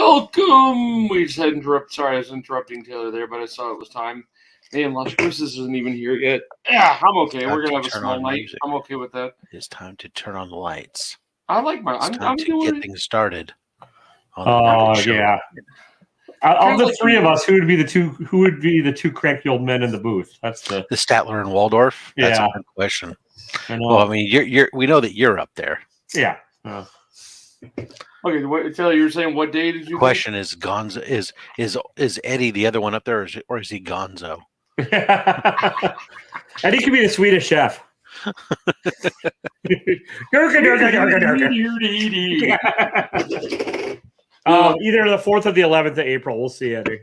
Welcome. We just had interrupt. Sorry, I was interrupting Taylor there, but I saw it was time. Man, Las Cruces isn't even here yet. Yeah, I'm okay. We're gonna have a small night. Music. I'm okay with that. It's time to turn on the lights. I like my. I'm to doing get it. things started. Oh yeah. Of the three of us, who would be the two? Who would be the two cranky old men in the booth? That's the Statler and Waldorf. That's a good question. Well, I mean, you're. We know that you're up there. Yeah. Okay, Taylor, you were saying what day did you? The question is Gonzo. Is Eddie the other one up there, or is he Gonzo? Eddie could be the Swedish chef. Either the 4th or the 11th of April. We'll see, Eddie.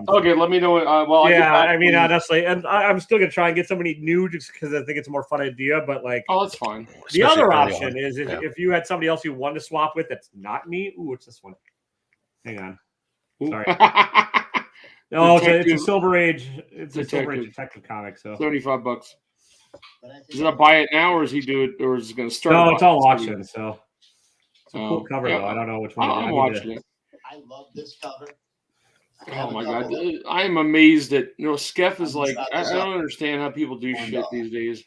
Okay, let me know. I mean, honestly, and I'm still gonna try and get somebody new just because I think it's a more fun idea. But like, that's fine. The other option is if you had somebody else you want to swap with that's not me. Ooh, what's this one? Hang on. Ooh. Sorry. No, it's a Silver Age. It's a Silver Age detective comic. So $75. Is it a buy it now, or is he do it, or is it going to start? No, it's all auction. So it's a cool cover though. I don't know which one. I'm watching it. I love this cover. Oh my god, I am amazed at Skeff is like I don't understand how people do shit these days.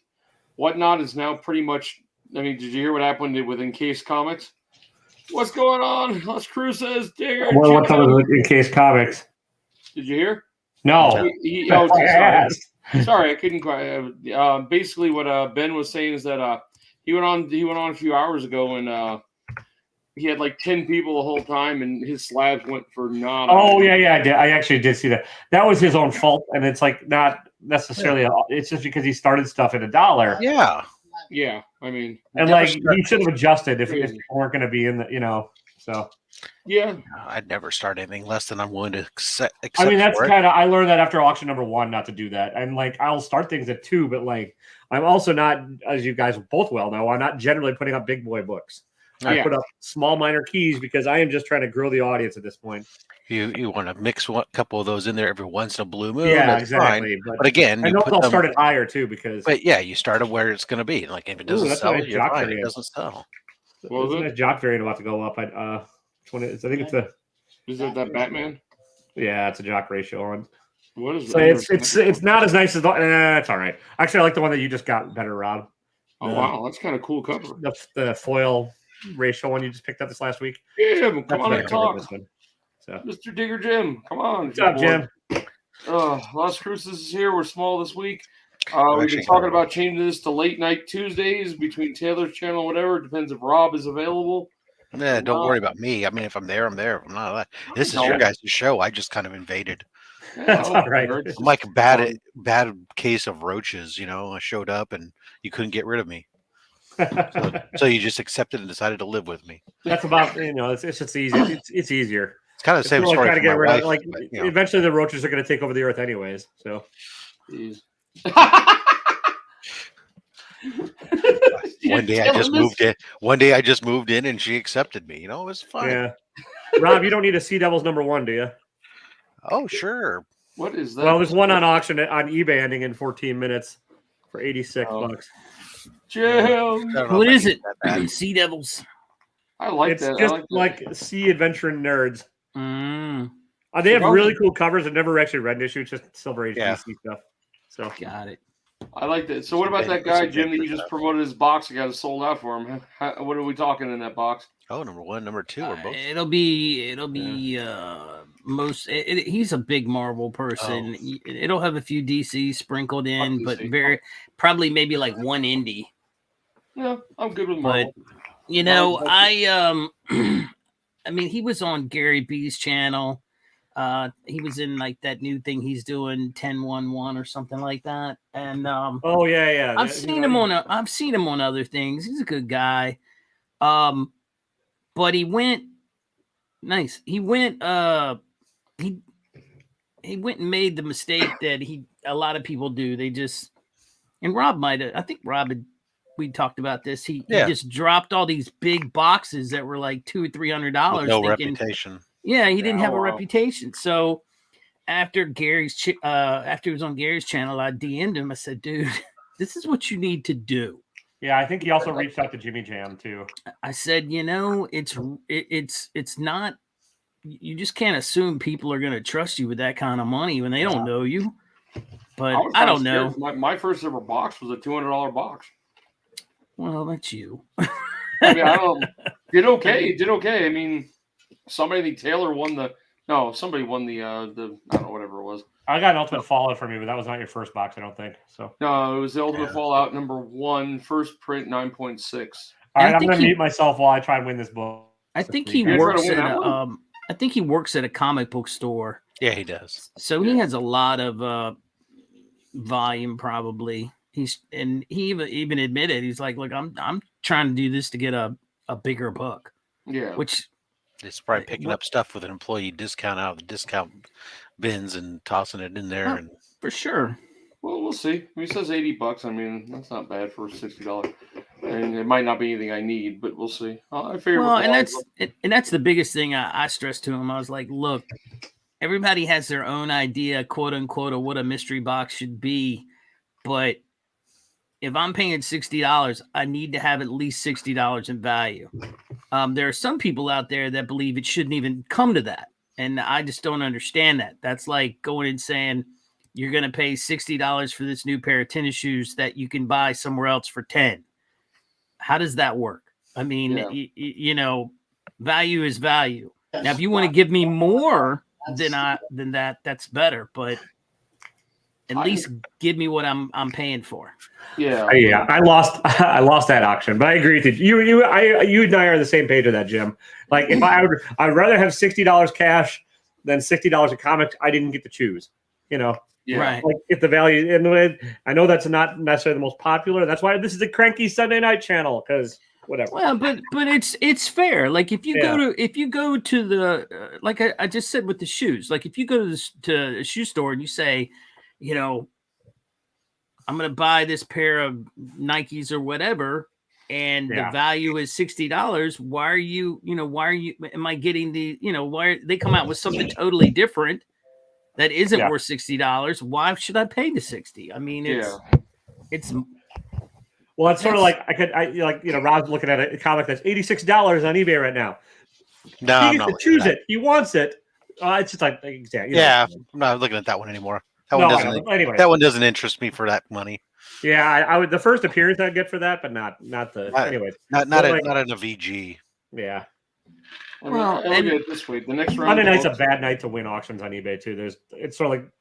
Whatnot is now pretty much. I mean, did you hear what happened with Encased Comics? What's going on? Las Cruces, Digger. What cover with Encased Comics? Did you hear? No. Sorry, I couldn't quite. Basically, what Ben was saying is that he went on a few hours ago and he had like 10 people the whole time, and his slabs went for nada. Oh yeah, I did. I actually did see that. That was his own fault, and it's like not necessarily. It's just because he started stuff at $1. Yeah. I mean, and like he should have adjusted if people weren't going to be in the So. Yeah, I'd never start anything less than I'm willing to accept. I mean, that's kind of. I learned that after auction number 1 not to do that, and like I'll start things at 2, but like I'm also not, as you guys both well know, I'm not generally putting up big boy books. I put up small minor keys because I am just trying to grow the audience at this point. You want to mix a couple of those in there every once in a blue moon. Yeah, exactly. But again, I know I'll start it higher too because. But yeah, you start it where it's going to be. Like if it doesn't sell, you're fine. It doesn't sell. Well, there's a nice jock variant about to go up. Which one is? I think it's the. Is it that Batman? Yeah, it's a jock ratio on. What is it? So it's not as nice as it's all right. Actually, I like the one that you just got better, Rob. Oh wow, that's kind of cool cover. The foil ratio one you just picked up this last week. Jim, come on and talk. This one. So. Mr. Digger Jim, come on. What's up, Jim? Las Cruces is here. We're small this week. We've been talking about changing this to late night Tuesdays between Taylor's channel, whatever. It depends if Rob is available. Yeah, don't worry about me. I mean, if I'm there, I'm there. If I'm not, this is your guys' show. I just kind of invaded. That's all right. I'm like a bad case of roaches. I showed up and you couldn't get rid of me. So you just accepted and decided to live with me. That's about it's just easy. It's easier. It's kind of the same story. Trying to get rid of, eventually the roaches are going to take over the earth anyways. So. One day I just moved in and she accepted me. It was fine. Yeah. Rob, you don't need a Sea Devils number 1, do you? Oh, sure. What is that? Well, there's one on auction on eBay ending in 14 minutes for $86. Jim, what is it? Sea Devils. I like it's that. It's just like Sea Adventure Nerds. They have really cool covers. I've never actually read an issue. It's just Silver Age DC stuff. So got it. I like that. So what about that guy, Jim, that you just promoted his box? You got it sold out for him. What are we talking in that box? Oh, number 1, number 2, or both? It'll be most. He's a big Marvel person. Oh. It'll have a few DC sprinkled in, but probably maybe like one indie. Yeah, I'm good with Marvel. But I mean, he was on Gary B's channel. He was in like that new thing he's doing, 1011 or something like that. And I've seen him on other things. He's a good guy. But he went nice. He went he went and made the mistake that a lot of people do. They just, and Rob might have, I think Rob had, we talked about this. He just dropped all these big boxes that were like $200 or $300. No reputation. Yeah, he didn't have a reputation. So after after he was on Gary's channel, I DM'd him. I said, dude, this is what you need to do. Yeah, I think he also reached out to Jimmy Jam too. I said, it's not you just can't assume people are going to trust you with that kind of money when they don't know you. But was I kinda don't know. scared. My first ever box was a $200 box. Well, that's you. I mean, I don't did okay. It did okay. I mean, somebody Taylor won the somebody won the I don't know, whatever it was. I got an Ultimate Fallout from you, but that was not your first box, I don't think. So No, it was the Ultimate Fallout #1, first print 9.6. all right, I I'm think gonna mute myself while I try and win this book. I think he gonna try works to win at that a one? I think he works at a comic book store. Yeah, he does. So he has a lot of volume probably. He even admitted, he's like, look, I'm trying to do this to get a bigger book. Yeah. Which It's probably picking up stuff with an employee discount out of the discount bins and tossing it in there. Oh, And for sure. Well, we'll see. He says $80. I mean, that's not bad for $60. And it might not be anything I need, but we'll see. I figure. Well, and that's the biggest thing I stressed to him. I was like, look, everybody has their own idea, quote unquote, of what a mystery box should be, but if I'm paying $60, I need to have at least $60 in value. There are some people out there that believe it shouldn't even come to that, and I just don't understand that. That's like going and saying you're going to pay $60 for this new pair of tennis shoes that you can buy somewhere else for $10. How does that work? I mean, you know, value is value. Now, if you want to give me more than that, that's better. But at least give me what I'm paying for. Yeah. I lost that auction, but I agree with you. You and I are on the same page with that, Jim. Like if I'd rather have $60 cash than $60 in comics. I didn't get to choose. You know. Yeah. Right. Like if the value, and I know that's not necessarily the most popular. That's why this is the Cranky Sunday Night channel, because whatever. Well, but it's fair. Like if you go to the like I just said with the shoes. Like if you go to a shoe store and you say, you know, I'm going to buy this pair of Nikes or whatever, and the value is $60. Why are you? Am I getting the? Why they come out with something totally different? That isn't worth $60. Why should I pay the $60? I mean, it's. Well, it's sort of like Rob's looking at a comic that's $86 on eBay right now. No, he gets to choose it. He wants it. It's just like exactly. Yeah, I'm not looking at that one anymore. That one doesn't interest me for that money. Yeah, I would the first appearance I'd get for that, but not the. Anyways, not in a VG. Yeah. Well, look at it this week. The next round. Monday night's a bad night to win auctions on eBay too. It's sort of like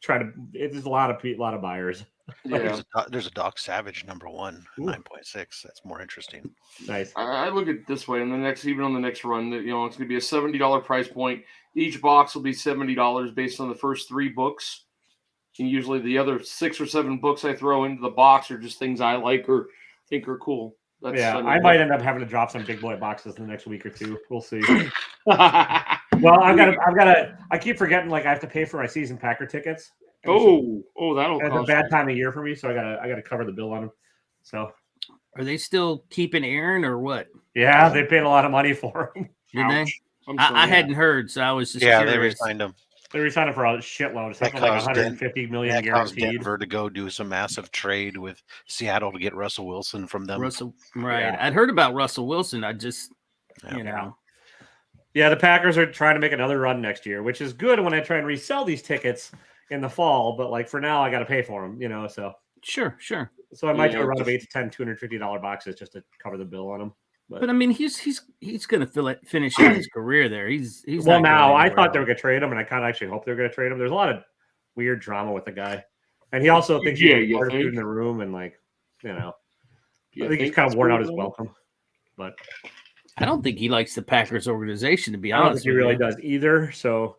there's a lot of buyers. Yeah. There's a Doc Savage #1, 9.6. That's more interesting. Nice. I look at it this way. Even on the next run, it's going to be a $70 price point. Each box will be $70 based on the first 3 books. And usually the other 6 or 7 books I throw into the box are just things I like or think are cool. I might end up having to drop some big boy boxes in the next week or two. We'll see. Well, I keep forgetting I have to pay for my season Packer tickets. That'll it's a bad time of year for me, so I gotta cover the bill on them. So, are they still keeping Aaron or what? Yeah, they paid a lot of money for him. Did they? I hadn't heard, so I was just curious. They re-signed him. They re-signed him for a shitload. It's like $150 million guaranteed. Denver to go do some massive trade with Seattle to get Russell Wilson from them. Right. Yeah. I'd heard about Russell Wilson. I just, Yeah, the Packers are trying to make another run next year, which is good when I try and resell these tickets in the fall. But for now, I got to pay for them, so. Sure. So I might do a run of 8 to 10 $250 boxes just to cover the bill on them. But I mean, he's going to finish out his career there. He's well now. I thought they were going to trade him, and I kind of actually hope they're going to trade him. There's a lot of weird drama with the guy, and he also thinks he's the hardest dude in the room, and I think he's kind of worn out his welcome. But I don't think he likes the Packers organization, to be honest. I don't think he really does either. So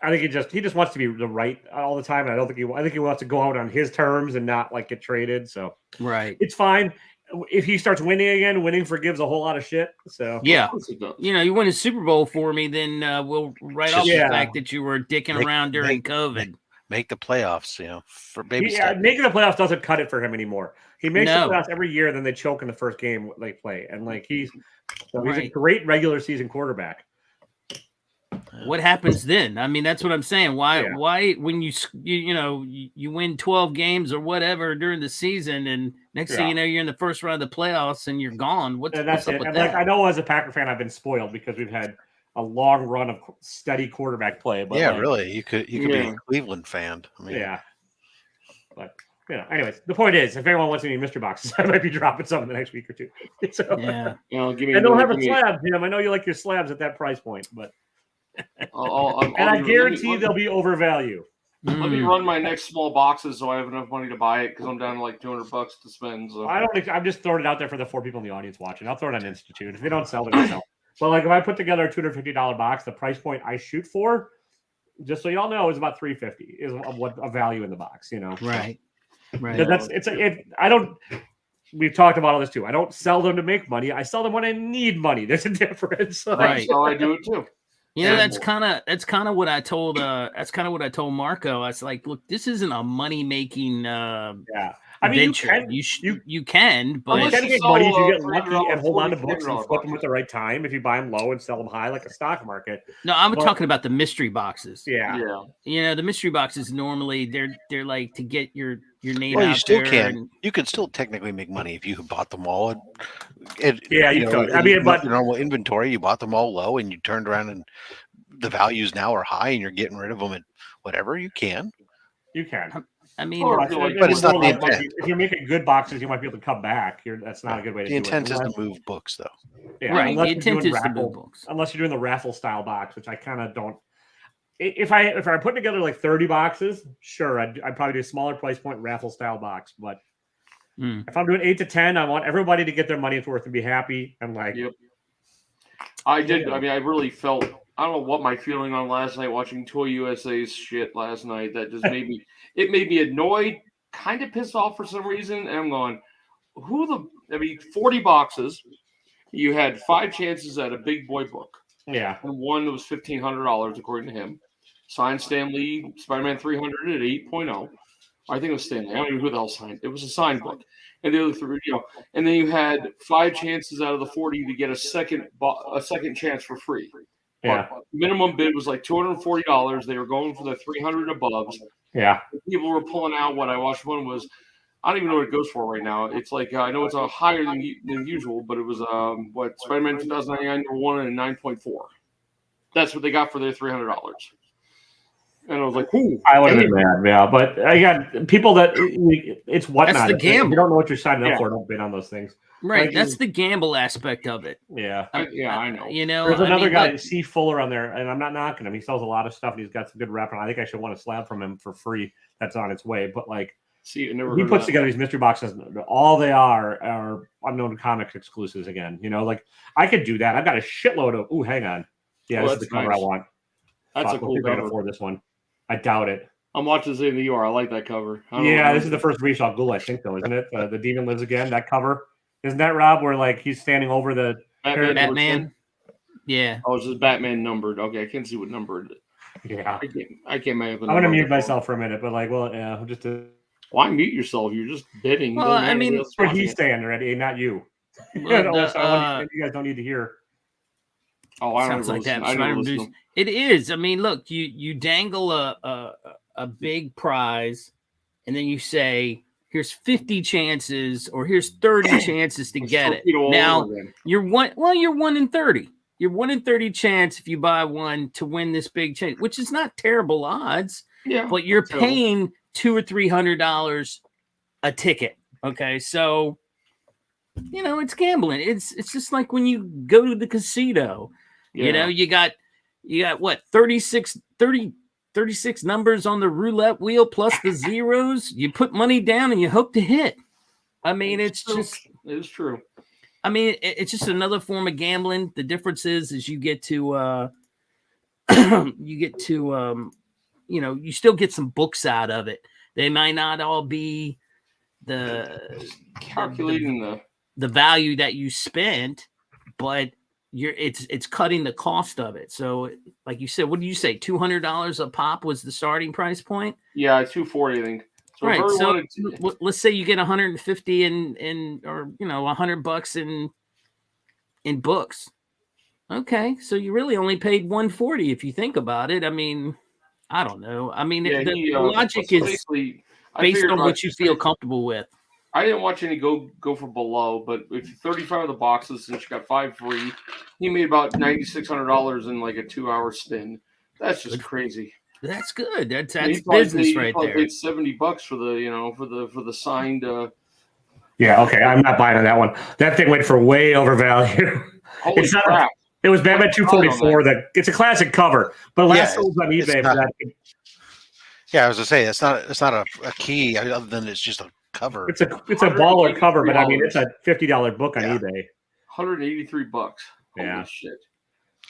I think he just wants to be the right all the time, and I think he wants to go out on his terms and not get traded. So it's fine. If he starts winning again, winning forgives a whole lot of shit. So yeah, you win a Super Bowl for me, then we'll write off the fact that you were dicking around during COVID. Make the playoffs, for baby steps. Making the playoffs doesn't cut it for him anymore. He makes the playoffs every year, then they choke in the first game they play, and he's a great regular season quarterback. What happens then? I mean, that's what I'm saying. Why when you win 12 games or whatever during the season, and next thing you know, you're in the first round of the playoffs and you're gone. What's up with that? I know as a Packer fan, I've been spoiled because we've had a long run of steady quarterback play. But yeah, like, really, you could be a Cleveland fan. I mean, yeah. But anyways, the point is, if anyone wants any mystery boxes, I might be dropping some in the next week or two. So, yeah. And don't have a slab, Tim. I know you like your slabs at that price point, but I guarantee they'll be overvalued. Let me run my next small boxes so I have enough money to buy it because I'm down to like $200 to spend. So I'm just throwing it out there for the 4 people in the audience watching. I'll throw it on Institute. If they don't sell, they don't sell. But like if I put together a $250 box, the price point I shoot for, just so y'all know, is about $350 is what a value in the box. Right. We've talked about all this too. I don't sell them to make money. I sell them when I need money. There's a difference. Right. That's how I do it too. That's kind of what I told Marco. I was like, look, this isn't a money making I mean, venture. You can, but you can make money if you get lucky and hold on to books and flip them at the right time. If you buy them low and sell them high, like a stock market. No, I'm talking about the mystery boxes. Yeah. The mystery boxes normally they're like to get your name well, out you still there. can. You can still technically make money if you bought them all. You could. I mean, but normal inventory, you bought them all low, and you turned around and the values now are high, and you're getting rid of them at whatever you can. You can. I mean, but it's not the intent. If you're making good boxes, you might be able to come back. That's not a good way to do it. The intent is to move books, though. Yeah, right. The intent is to move books. Unless you're doing the raffle style box, which I kind of don't. If I put together like 30 boxes, sure, I'd probably do a smaller price point raffle style box. But if I'm doing 8 to 10, I want everybody to get their money's worth and be happy. I'm like, yep. I did. I mean, I really felt. I don't know what my feeling on last night watching Toy USA's shit last night. That just made me annoyed, kind of pissed off for some reason. And I'm going, 40 boxes. You had 5 chances at a big boy book. Yeah. And one that was $1,500 according to him. Signed Stan Lee, Spider-Man 300 at 8.0. I think it was Stan Lee. I don't know who the hell signed. It was a signed book. And the other 3, and then you had 5 chances out of the 40 to get a second chance for free. Yeah. But minimum bid was like $240. They were going for the 300 above. Yeah. People were pulling out. What I watched one was, I don't even know what it goes for right now. It's like I know it's a higher than usual, but it was Spider-Man 2099 number 1 and 9.4. That's what they got for their $300. And I was like, "Ooh!" I would have been mad, yeah. But again, people that it's whatnot. That's the gamble. You don't know what you're signing up for. Don't bid on those things. Right. Like, that's the gamble aspect of it. Yeah. I know. There's another guy, C. Fuller, on there, and I'm not knocking him. He sells a lot of stuff, and he's got some good rep. And I think I should want a slab from him for free. That's on its way. But like, he puts together these mystery boxes. All they are unknown comics exclusives. Again, like I could do that. I've got a shitload of. Ooh, hang on. Yeah, this is the cover I want. That's a cool cover. For this one. I doubt it. I'm watching this in the UR. I like that cover. This is the first Ra's al Ghul, I think, though, isn't it? The Demon Lives Again, that cover. Isn't that, Rob, where like he's standing over the Batman? Yeah. Oh, it's just Batman numbered. Okay, I can't see what number it is. Yeah. I can't make up the number. I'm going to mute myself for a minute, but like, well, yeah, just to... Why mute yourself? You're just bidding. Well, I mean... Where he's standing already, not you. You guys don't need to hear... Oh, I don't sounds like that. listen. It is. I mean, look, you dangle a big prize, and then you say, "Here's 50 chances, or here's 30 chances to get it." Now you're 1 in 30. You're 1 in 30 chance if you buy one to win this big chance, which is not terrible odds. Yeah, but you're paying $200 or $300 a ticket. Okay, so it's gambling. It's just like when you go to the casino. Yeah. You got what 36 numbers on the roulette wheel plus the zeros. You put money down and you hope to hit. I mean, it's true. I mean, it's just another form of gambling. The difference is you get to you still get some books out of it. They might not all be calculating the value that you spent, but it's cutting the cost of it. So like you said, what did you say? $200 a pop was the starting price point? Yeah, $240, I think. So right. So let's say you get 150 or $100 in books. Okay. So you really only paid $140 if you think about it. I mean, I don't know. I mean, the logic is based on what you feel comfortable with. I didn't watch any go for below, but if 35 of the boxes, since you got 5 free, he made about $9,600 in like a 2-hour spin. That's just crazy. That's good. That's He business right probably there. paid $70 for the signed. Yeah, okay. I'm not buying on that one. That thing went for way over value. Holy crap! It was Batman 244. That it's a classic cover, but last sold on eBay for that. Yeah, I was gonna say it's not a key other than it's just a cover. It's a baller cover, but I mean it's a $50 book on eBay. $183. Yeah. Holy shit.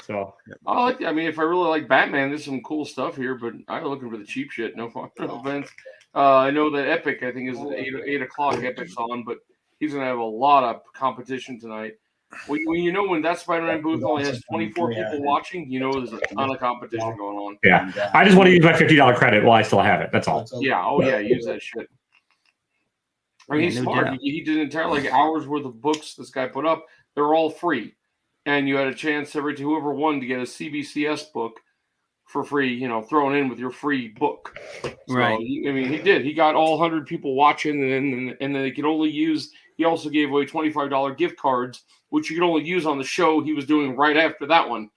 So I mean, if I really like Batman, there's some cool stuff here, but I'm looking for the cheap shit. No offense. I know that Epic, I think, is 8 o'clock. Epic's on, but he's gonna have a lot of competition tonight. When that Spider-Man booth only has 24 people watching, there's a ton of competition going on. Yeah, I just want to use my $50 credit while I still have it. That's all. Yeah. Oh yeah, use that shit. I mean, he's smart. He did an entire hours worth of books this guy put up. They're all free, and you had a chance whoever won to get a CBCS book for free. Thrown in with your free book. Right. I mean, he did. He got all 100 people watching, and then they could only use. He also gave away $25 gift cards, which you could only use on the show he was doing right after that one.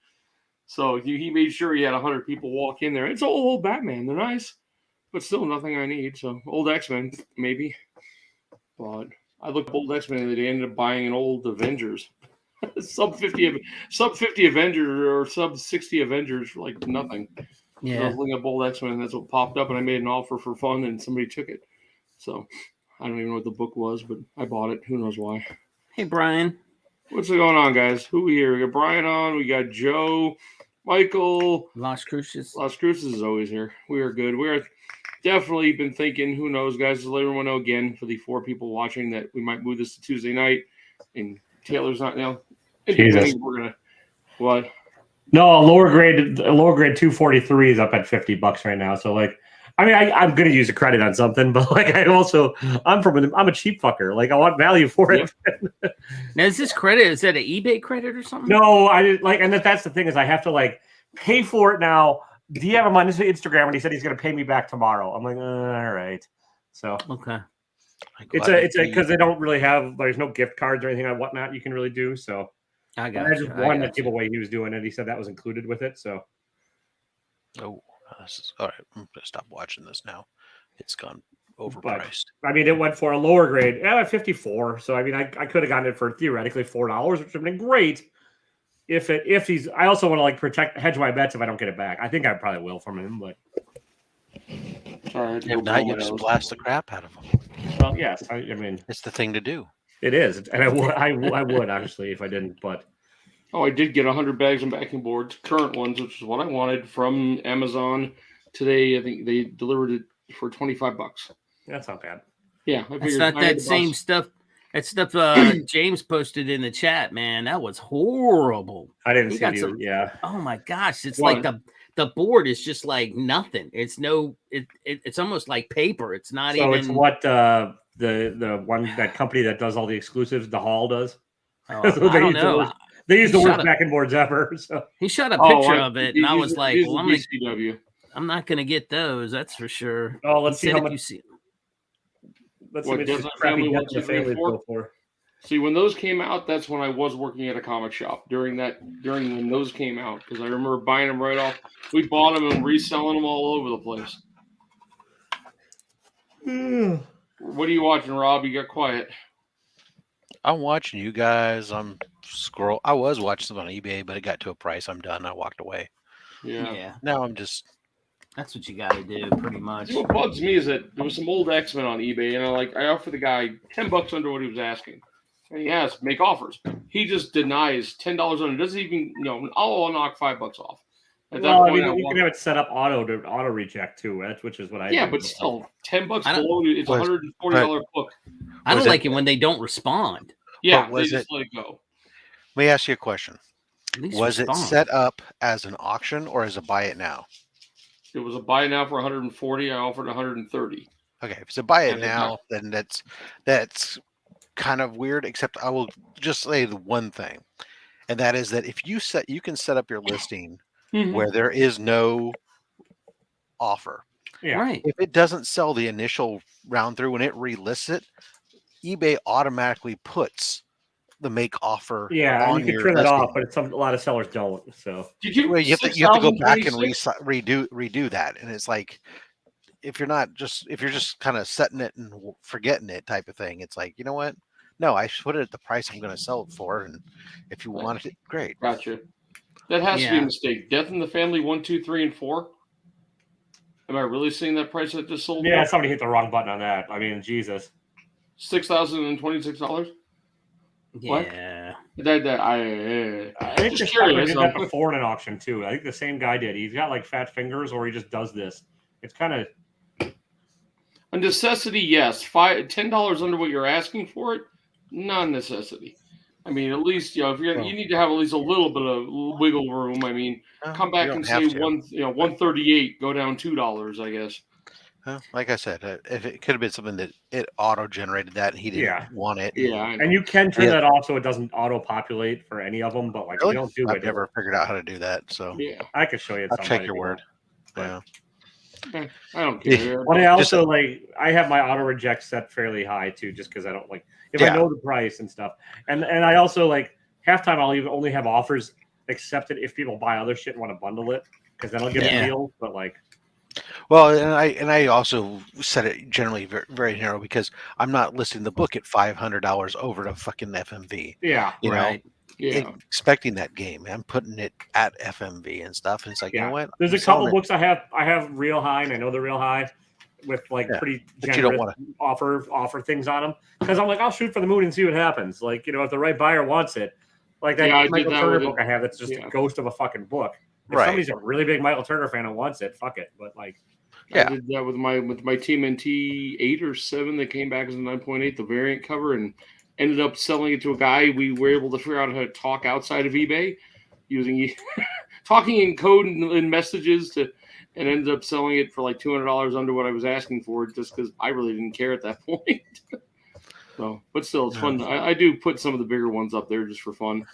So he made sure he had 100 people walk in there. It's all old Batman. They're nice, but still nothing I need. So old X-Men, maybe. But I looked at old X-Men and they ended up buying an old Avengers. sub 50 Avengers or sub 60 Avengers for like nothing. Yeah. I was looking up old X-Men, that's what popped up, and I made an offer for fun and somebody took it. So I don't even know what the book was, but I bought it. Who knows why? Hey, Brian. What's going on, guys? Who we here? We got Brian on. We got Joe, Michael. Las Cruces. Las Cruces is always here. We are good. We are definitely been thinking, who knows, guys, to let everyone know again for the 4 people watching that we might move this to Tuesday night. And Taylor's not now. Jesus. We're going to, what? No, a lower grade 243 is up at $50 right now. So I'm gonna use a credit on something, but I'm a cheap fucker. I want value for it. Yep. Now, is this credit? Is that an eBay credit or something? No, I didn't and that's the thing is I have to pay for it now. DM him on his Instagram and he said he's gonna pay me back tomorrow. I'm like, all right. So okay. It's because they don't really have there's no gift cards or anything like whatnot you can really do. So I got just one that giveaway he was doing it. He said that was included with it. So this is all right. I'm gonna stop watching this now. It's gone overpriced. But, it went for a lower grade at 54. So I could have gotten it for theoretically $4, which would have been great. I also want to hedge my bets if I don't get it back. I think I probably will from him, but if not, you just blast the crap out of them. Well, yes, I mean it's the thing to do. It is, and I would honestly if I didn't, but. Oh, I did get 100 bags of backing boards, current ones, which is what I wanted from Amazon today. I think they delivered it for $25. That's not bad. Yeah, that's not that same stuff. That stuff James posted in the chat, man. That was horrible. I didn't see you. Yeah. Oh my gosh, it's like the board is just like nothing. It's it's almost like paper. It's not even. So it's what the one that company that does all the exclusives, the Hall does. Oh, I don't know. They use the worst backing boards ever. So he shot a picture of it, and I was like, "Well, I'm not going to get those. That's for sure." Oh, let's see how much. You see. Let's see what crappy the families go for. See, when those came out, that's when I was working at a comic shop. During when those came out, because I remember buying them right off. We bought them and reselling them all over the place. What are you watching, Rob? You got quiet. I'm watching you guys. I was watching some on eBay, but it got to a price. I'm done. I walked away. Yeah. Now I'm just. That's what you got to do, pretty much. What bugs me is that there was some old X-Men on eBay, and I offered the guy $10 under what he was asking, and he asked make offers. He just denies $10 under. Doesn't even I'll knock $5 off. At that point, you can have it set up auto reject too, which is what I. Yeah, but still, $10 below it's $140 book. I don't like it when they don't respond. Yeah, they just let it go. Let me ask you a question. Was it set up as an auction or as a buy it now? It was a buy it now for 140. I offered 130. Okay, if it's a buy it now, then that's kind of weird. Except I will just say the one thing, and that is that if you can set up your listing where there is no offer. Yeah. Right. If it doesn't sell the initial round through when it relists it, eBay automatically puts the make offer. Yeah, and on you can your turn that listing. off, but a lot of sellers don't. So Did you? Well, you have to go back and 6,026? redo that, and it's like if you're just kind of setting it and forgetting it type of thing, it's like, you know what? No, I should put it at the price I'm going to sell it for, and if you wanted it, great. Gotcha. That has to be a Yeah. mistake. Death in the Family 1, 2, 3, and 4. Am I really seeing that price I just sold? yeah, somebody hit the wrong button on that. I mean, Jesus. $6,026. What? Yeah. I think just this fucker curious. did that before in an auction too. I think the same guy did. He's got like fat fingers, or he just does this. It's kind of A necessity, yes. $10 under what you're asking for it, non-necessity. I mean, at least if you need to have at least a little bit of wiggle room. I mean, come back and say 138, go down $2, I guess. Like I said, if it could have been something that it auto-generated that and he didn't want it. And you can turn that off so it doesn't auto-populate for any of them, but like really? you don't do I've it. never figured out how to do that. So yeah, I could show you. I'll check your word. Yeah. I don't care. But I also I have my auto reject set fairly high too, just because I don't like if I know the price and stuff. And I also half time I'll even only have offers accepted if people buy other shit and want to bundle it, because then I'll give a deal. But well, and I also set it generally very, very narrow because I'm not listing the book at $500 over to fucking FMV. Yeah, you know, expecting that game. I'm putting it at FMV and stuff, and it's like, you know what? There's a couple books I have real high, and I know they're real high with pretty generous offer things on them, because I'm like, I'll shoot for the moon and see what happens. Like, if the right buyer wants it, like that Michael Turner book I have, that's just a ghost of a fucking book. If somebody's a really big Michael Turner fan and wants it, fuck it. But I did that with my TMNT 8 or 7 that came back as a 9.8, the variant cover, and ended up selling it to a guy. We were able to figure out how to talk outside of eBay using talking in code and messages and ended up selling it for like $200 under what I was asking for, just because I really didn't care at that point. So, but still, it's fun. I do put some of the bigger ones up there just for fun.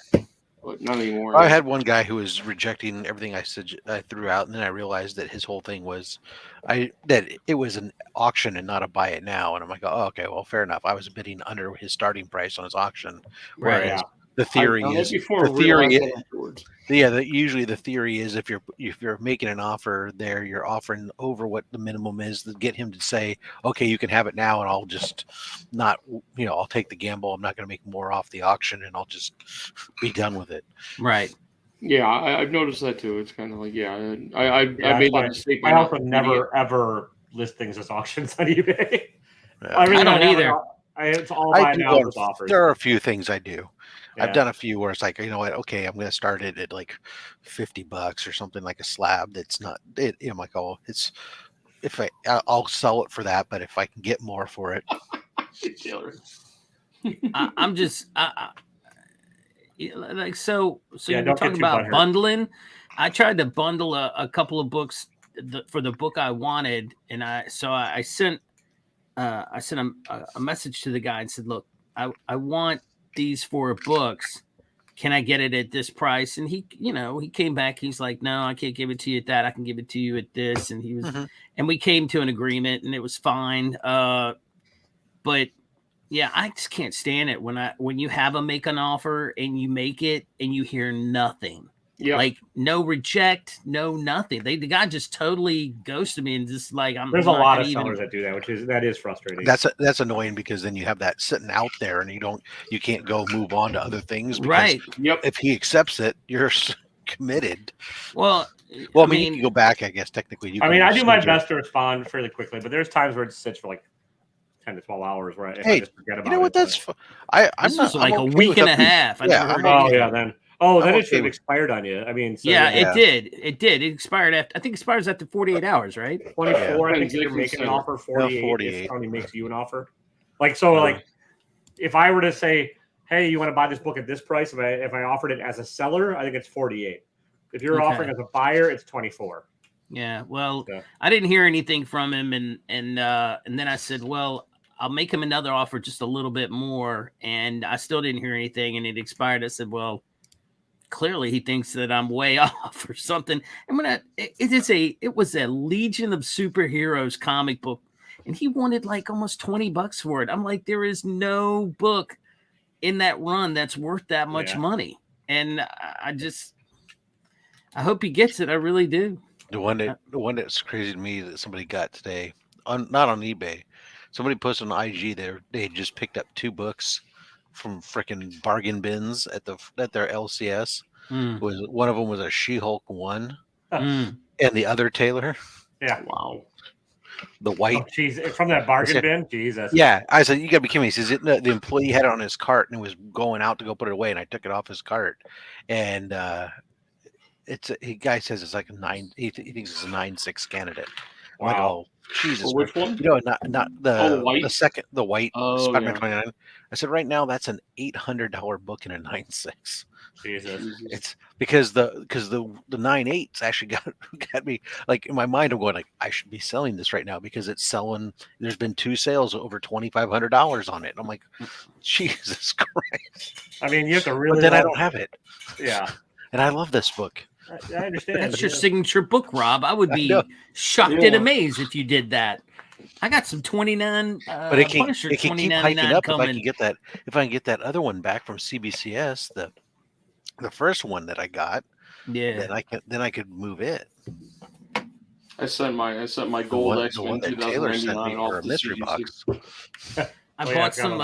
But not anymore. I had one guy who was rejecting everything I threw out, and then I realized that his whole thing was that it was an auction and not a buy it now. And I'm like, oh, okay, well, fair enough. I was bidding under his starting price on his auction. Whereas the theory is usually the theory is if you're making an offer there, you're offering over what the minimum is to get him to say, okay, you can have it now, and I'll just not, I'll take the gamble. I'm not going to make more off the auction, and I'll just be done with it. Right. Yeah, I've noticed that too. It's kind of like, I made that mistake. I also never ever list things as auctions on eBay. I don't either. It's all by now with offers. There are a few things I do. I've done a few where it's like, you know what? Okay, I'm going to start it at like $50 or something, like a slab. That's not it. I'm like, oh, it's I'll sell it for that, but if I can get more for it, I'm just so you're talking about bundling. I tried to bundle a couple of books for the book I wanted, and I sent a message to the guy and said, look, I want these 4 books. Can I get it at this price? And he came back. He's like, no, I can't give it to you at that. I can give it to you at this. And he was, and we came to an agreement, and it was fine. But yeah, I just can't stand it when you have make an offer and you make it and you hear nothing. Yeah, like no reject, no nothing. The guy just totally ghosted me and just like There's a lot of sellers that do that, that is frustrating. That's annoying because then you have that sitting out there and you can't go move on to other things. Because right. If he accepts it, you're committed. Well, I mean, you can go back. I guess technically, I do my best to respond fairly quickly, but there's times where it sits for like 10 to 12 hours where I just forget about it. You know what? That's I'm not like a week and a half. Then it should have expired on you. I mean, it did. It expired after. I think it expires after 48 hours, right? 24. I think you're making an offer. 48. If Tony makes you an offer. Like if I were to say, hey, you want to buy this book at this price? If I offered it as a seller, I think it's 48. If you're offering as a buyer, it's 24. Yeah. Well, I didn't hear anything from him, and then I said, well, I'll make him another offer just a little bit more, and I still didn't hear anything, and it expired. I said, well, clearly he thinks that I'm way off or something. It was a Legion of Superheroes comic book, and he wanted like almost $20 for it. I'm like, there is no book in that run that's worth that much money, and I hope he gets it. I really do. The one that's crazy to me that somebody got today, not on eBay. Somebody posted on IG there. They had just picked up 2 books from freaking bargain bins at their LCS. Was one of them was a She-Hulk 1, and the other Taylor. Yeah. Wow. The white. Oh, geez, from that bargain bin? Jesus. Yeah. I said, you got to be kidding me. He says, the employee had it on his cart and was going out to go put it away, and I took it off his cart. And guy says it's like a 9. He thinks it's a 9.6 candidate. I'm like, oh, Jesus. Which one? You know, not the white? the second, the white Spider-Man 29. I said, right now that's an $800 book in a 9.6. Jesus. It's because the 9.8s actually got me like in my mind. I'm going like, I should be selling this right now because it's selling. There's been 2 sales over $2,500 on it. I'm like, Jesus Christ. I mean, you have to really. But then I don't have it. Yeah. And I love this book. I understand. That's your signature book, Rob. I would be shocked and amazed if you did that. I got some 29. But it can keep hiking up coming. if I can get that other one back from CBCS, the first one that I got. Yeah. Then I could move it. I sent my gold X-Men 2099 off for a mystery box. I bought some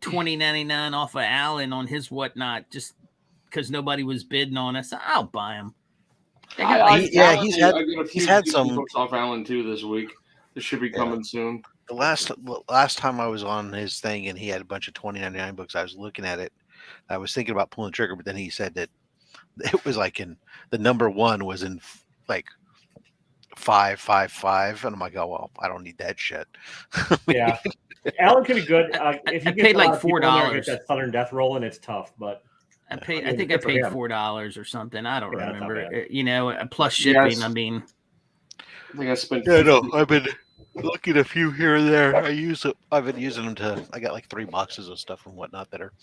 2099 off of Allen on his whatnot just because nobody was bidding on us. I'll buy them. He's had some books off Allen too this week. This should be coming soon. The last time I was on his thing and he had a bunch of 2099 books, I was looking at it. I was thinking about pulling the trigger, but then he said that it was like in the number 1 was in like 555, and I'm like, oh well, I don't need that shit. Yeah, Allen could be good. If you I paid like $4. Get that Southern Death roll, and it's tough, but. I think I paid $4 or something. I don't remember. You know, plus shipping. Yes. I mean, I think I spent. Yeah, no, I've been looking a few here and there. I've been using them to. I got like 3 boxes of stuff and whatnot that are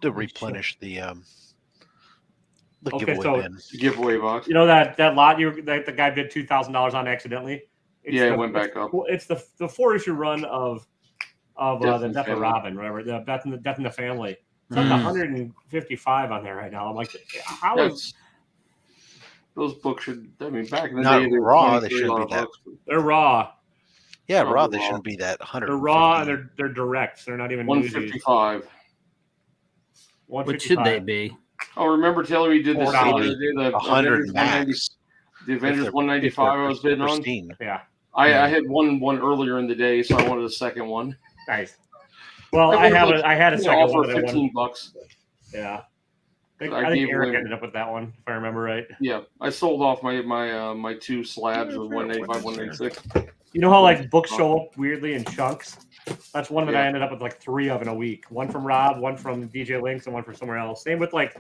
to replenish the giveaway bin. Giveaway box. You know that lot that the guy bid $2,000 on accidentally. It went back up. It's the 4-issue run of the Death of Robin, whatever. The Death in the Family. It's like 155 on there right now. I'm like, how is those books should? I mean, back in the not day, they raw. They shouldn't be that. They're raw. Yeah, raw. They shouldn't be that 100. They're raw and they're direct. So they're not even 155. What should they be? Oh, remember Taylor? We did this the other day. The 100 max. The Avengers 195. I was bidding on. Yeah, I had one earlier in the day, so I wanted a second one. Nice. Well, I had a second one. $15. Yeah. I think Eric ended up with that one, if I remember right. Yeah, I sold off my 2 slabs of 185, 196. You know how like books show up weirdly in chunks? That's one that I ended up with like 3 of in a week. One from Rob, one from DJ Links, and one from somewhere else. Same with like,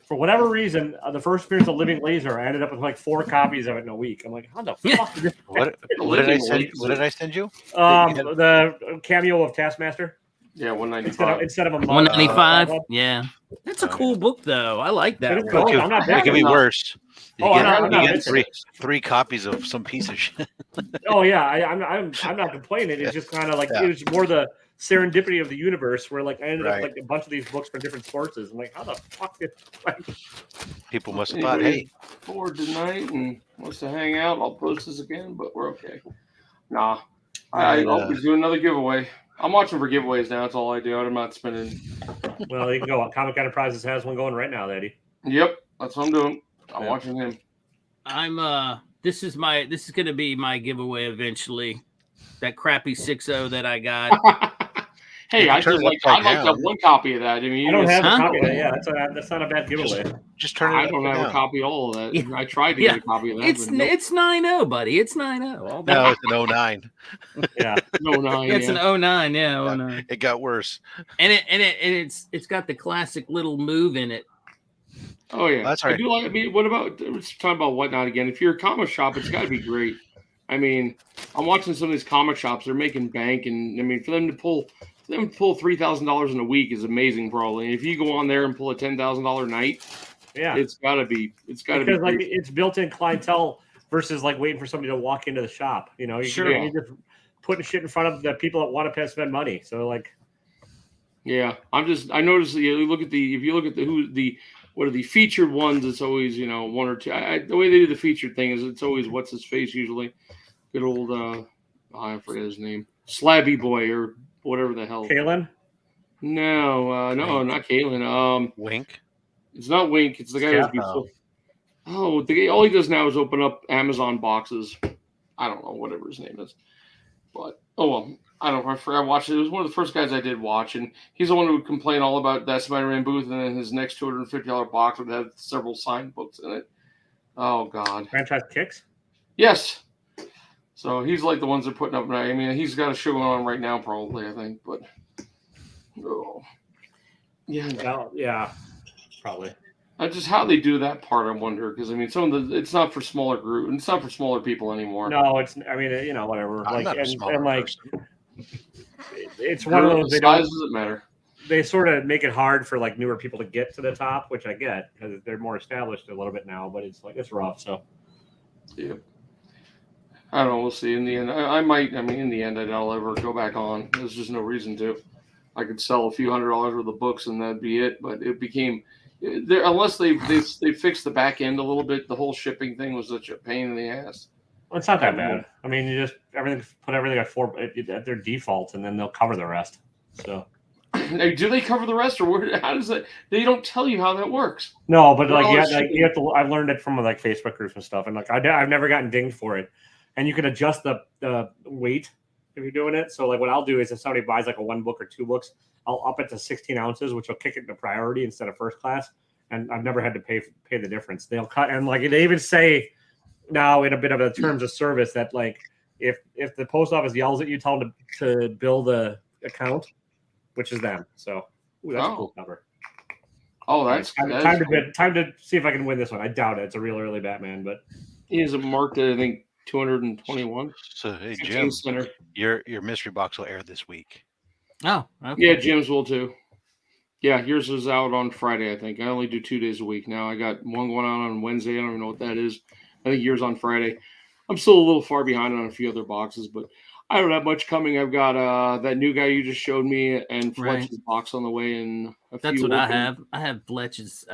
for whatever reason, the first appearance of Living Laser, I ended up with like 4 copies of it in a week. I'm like, how the fuck? What did I send? What did I send you? The cameo of Taskmaster. Yeah, 195. Instead of a 195. Yeah, that's a cool book though. I like that. It could be worse. I'm not three copies of some piece of shit. Oh yeah, I'm not complaining. It's just kind of like it was more the serendipity of the universe where like I ended up like a bunch of these books from different sources. I'm like, how the fuck did people must have thought, hey, bored tonight and wants to hang out. I'll post this again, but we're okay. Nah, I'll do another giveaway. I'm watching for giveaways now. That's all I do. I'm not spending. Well, you can go. Comic Enterprises has one going right now, Eddie. Yep, that's what I'm doing. I'm watching him. This is going to be my giveaway eventually. That crappy 6.0 that I got. Hey, I'd like to have one copy of that. I mean, I don't have a copy of that. Yeah, that's not a bad giveaway. Just turn it. I don't have a copy of all of that. Yeah. I tried to get a copy of that. It's 9.0, buddy. It's 9.0. No, it's an 09. Yeah, 09. It's an 09. Yeah, 09. It got worse. And it's got the classic little move in it. Oh yeah, that's right. I mean, what about let's talk about Whatnot again? If you're a comic shop, it's got to be great. I mean, I'm watching some of these comic shops; they're making bank, and I mean, for them to pull $3,000 in a week is amazing, probably. And if you go on there and pull a $10,000 night, it's got to be because like it's built-in clientele versus like waiting for somebody to walk into the shop. You know, you just putting shit in front of the people that want to spend money. So like, yeah, I noticed that you look at if you look at what are the featured ones, it's always, one or two. The way they do the featured thing is it's always what's his face usually. Good old I forget his name. Slabby Boy or whatever the hell. Kalen? No, not Kalen. Wink. It's not Wink. It's the guy who's before. Oh, all he does now is open up Amazon boxes. I don't know, whatever his name is. But, oh well, I don't know. I forgot to watch it. It was one of the first guys I did watch, and he's the one who would complain all about that Spider-Man booth, and then his next $250 box would have several signed books in it. Oh, God. Franchise Kicks? Yes. So he's like the ones they're putting up now. I mean, he's got a show on right now, probably, I think. But, oh. Yeah, probably. Just how they do that part, I wonder, because I mean, it's not for smaller group, it's not for smaller people anymore. No, it's. I mean, whatever. I'm not a smaller person. It's one of those. Size doesn't matter. They sort of make it hard for like newer people to get to the top, which I get because they're more established a little bit now. But it's like it's rough. So, yeah. I don't know. We'll see. In the end, I might. I mean, in the end, I doubt I'll ever go back on. There's just no reason to. I could sell a few $100s worth of books and that'd be it. But it became. Unless they fixed the back end a little bit, the whole shipping thing was such a pain in the ass. Well, it's not that bad. I mean, you just put everything at their default, and then they'll cover the rest. So, do they cover the rest, or how does that? They don't tell you how that works. No, but like you have to. I've learned it from like Facebook groups and stuff, and like I've never gotten dinged for it. And you can adjust the weight if you're doing it. So like what I'll do is if somebody buys like a 1 book or 2 books, I'll up it to 16 ounces, which will kick it to priority instead of first class. And I've never had to pay the difference. They'll cut, and like they even say now in a bit of a terms of service that like if the post office yells at you, tell them to bill the account, which is them. So that's a cool cover. Oh, that's time to see if I can win this one. I doubt it. It's a real early Batman, but he is marked at I think 221. So hey Jim, your mystery box will air this week. Oh, okay. Yeah, Jim's will too. Yeah, yours is out on Friday, I think. I only do 2 days a week now. I got one going on Wednesday. I don't even know what that is. I think yours on Friday. I'm still a little far behind on a few other boxes, but I don't have much coming. I've got that new guy you just showed me and Fletch's box on the way in a few. That's what I have. I have Fletch's.